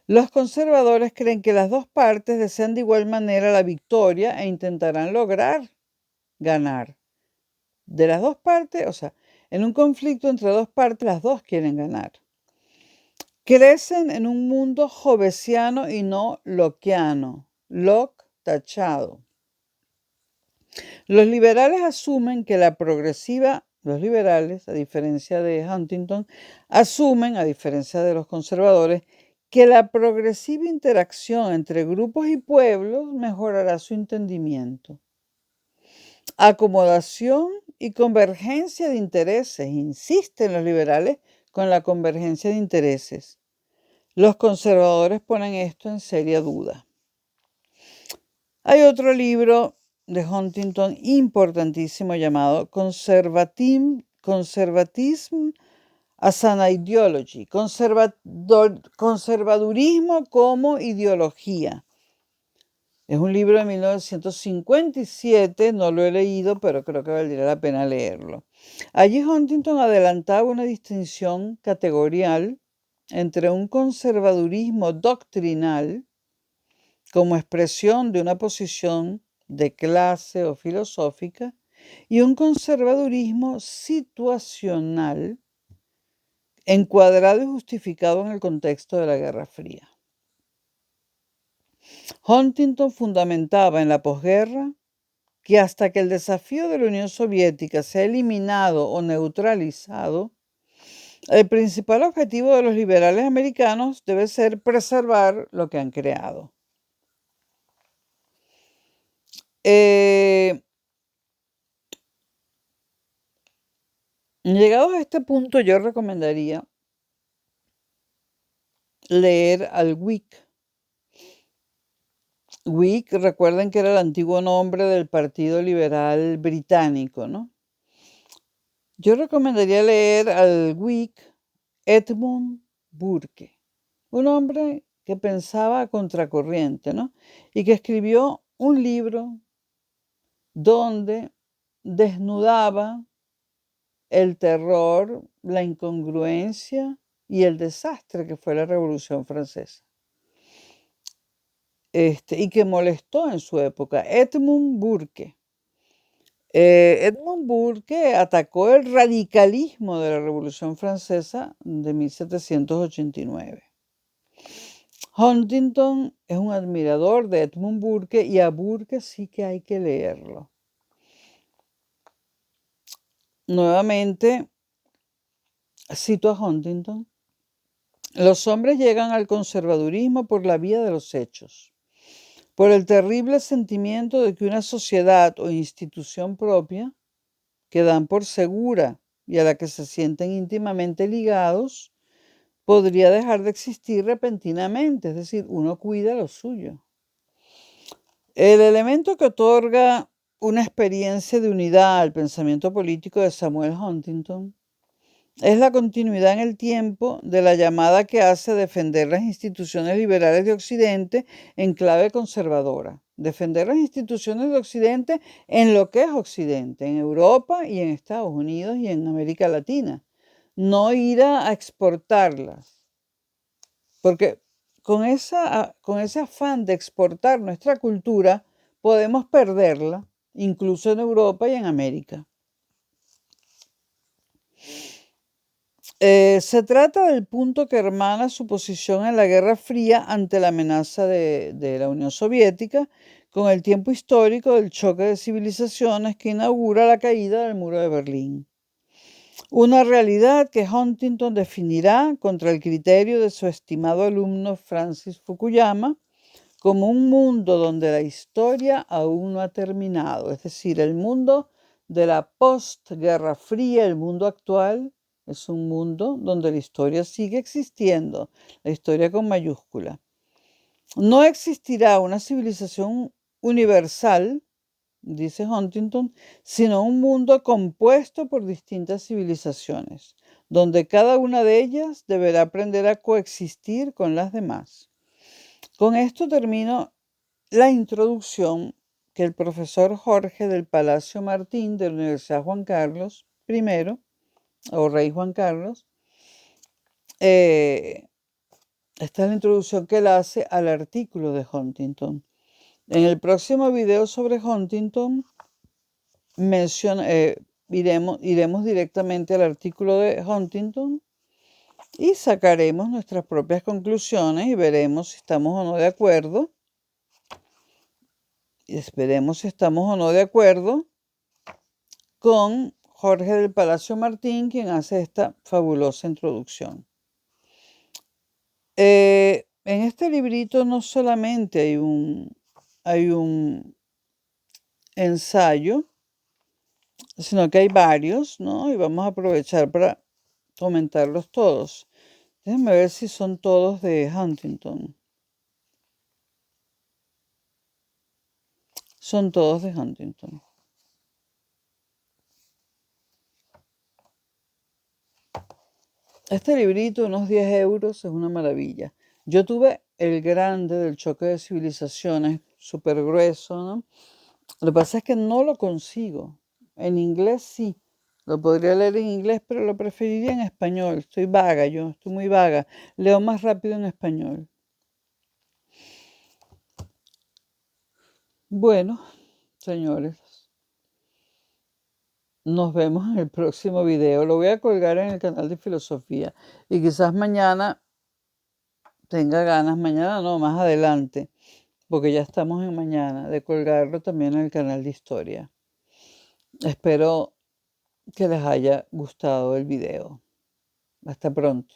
Los conservadores creen que las dos partes desean de igual manera la victoria e intentarán lograr ganar. De las dos partes, o sea, en un conflicto entre dos partes, las dos quieren ganar. Crecen en un mundo hobbesiano y no lockeano. Locke tachado. Los liberales asumen que los liberales, a diferencia de Huntington, asumen, a diferencia de los conservadores, que la progresiva interacción entre grupos y pueblos mejorará su entendimiento. Acomodación y convergencia de intereses. Insisten los liberales con la convergencia de intereses. Los conservadores ponen esto en seria duda. Hay otro libro de Huntington importantísimo llamado Conservatism as an Ideology, conservadurismo como ideología. Es un libro de 1957, no lo he leído, pero creo que valdría la pena leerlo. Allí Huntington adelantaba una distinción categorial entre un conservadurismo doctrinal, como expresión de una posición de clase o filosófica, y un conservadurismo situacional, encuadrado y justificado en el contexto de la Guerra Fría. Huntington fundamentaba en la posguerra que hasta que el desafío de la Unión Soviética sea eliminado o neutralizado, el principal objetivo de los liberales americanos debe ser preservar lo que han creado. Llegados a este punto, yo recomendaría leer al Whig. Whig, recuerden que era el antiguo nombre del Partido Liberal Británico, ¿no? Yo recomendaría leer al Whig Edmund Burke, un hombre que pensaba a contracorriente, ¿no? Y que escribió un libro donde desnudaba el terror, la incongruencia y el desastre que fue la Revolución Francesa. Y que molestó en su época. Edmund Burke. Edmund Burke atacó el radicalismo de la Revolución Francesa de 1789. Huntington es un admirador de Edmund Burke y a Burke sí que hay que leerlo. Nuevamente, cito a Huntington: los hombres llegan al conservadurismo por la vía de los hechos, por el terrible sentimiento de que una sociedad o institución propia, que dan por segura y a la que se sienten íntimamente ligados, podría dejar de existir repentinamente, es decir, uno cuida lo suyo. El elemento que otorga una experiencia de unidad al pensamiento político de Samuel Huntington. Es la continuidad en el tiempo de la llamada que hace a defender las instituciones liberales de Occidente en clave conservadora. Defender las instituciones de Occidente en lo que es Occidente, en Europa y en Estados Unidos y en América Latina. No ir a exportarlas. Porque con ese afán de exportar nuestra cultura, podemos perderla, incluso en Europa y en América. Se trata del punto que hermana su posición en la Guerra Fría ante la amenaza de la Unión Soviética, con el tiempo histórico del choque de civilizaciones que inaugura la caída del muro de Berlín. Una realidad que Huntington definirá contra el criterio de su estimado alumno Francis Fukuyama como un mundo donde la historia aún no ha terminado, es decir, el mundo de la postguerra fría, el mundo actual, es un mundo donde la historia sigue existiendo, la historia con mayúscula. No existirá una civilización universal, dice Huntington, sino un mundo compuesto por distintas civilizaciones, donde cada una de ellas deberá aprender a coexistir con las demás. Con esto termino la introducción que el profesor Jorge del Palacio Martín de la Universidad Juan Carlos I, o Rey Juan Carlos, esta es la introducción que él hace al artículo de Huntington. En el próximo video sobre Huntington iremos directamente al artículo de Huntington y sacaremos nuestras propias conclusiones y veremos si estamos o no de acuerdo. Y esperemos si estamos o no de acuerdo con Jorge del Palacio Martín, quien hace esta fabulosa introducción. En este librito no solamente hay un ensayo, sino que hay varios, ¿no? Y vamos a aprovechar para comentarlos todos. Déjenme ver si son todos de Huntington. Son todos de Huntington. Este librito, unos 10 euros, es una maravilla. Yo tuve el grande del choque de civilizaciones, súper grueso, ¿no? Lo que pasa es que no lo consigo. En inglés sí. Lo podría leer en inglés, pero lo preferiría en español. Estoy vaga, yo estoy muy vaga. Leo más rápido en español. Bueno, señores, nos vemos en el próximo video. Lo voy a colgar en el canal de filosofía. Y quizás mañana tenga ganas, mañana no, más adelante, porque ya estamos en mañana, de colgarlo también en el canal de historia. Espero que les haya gustado el video. Hasta pronto.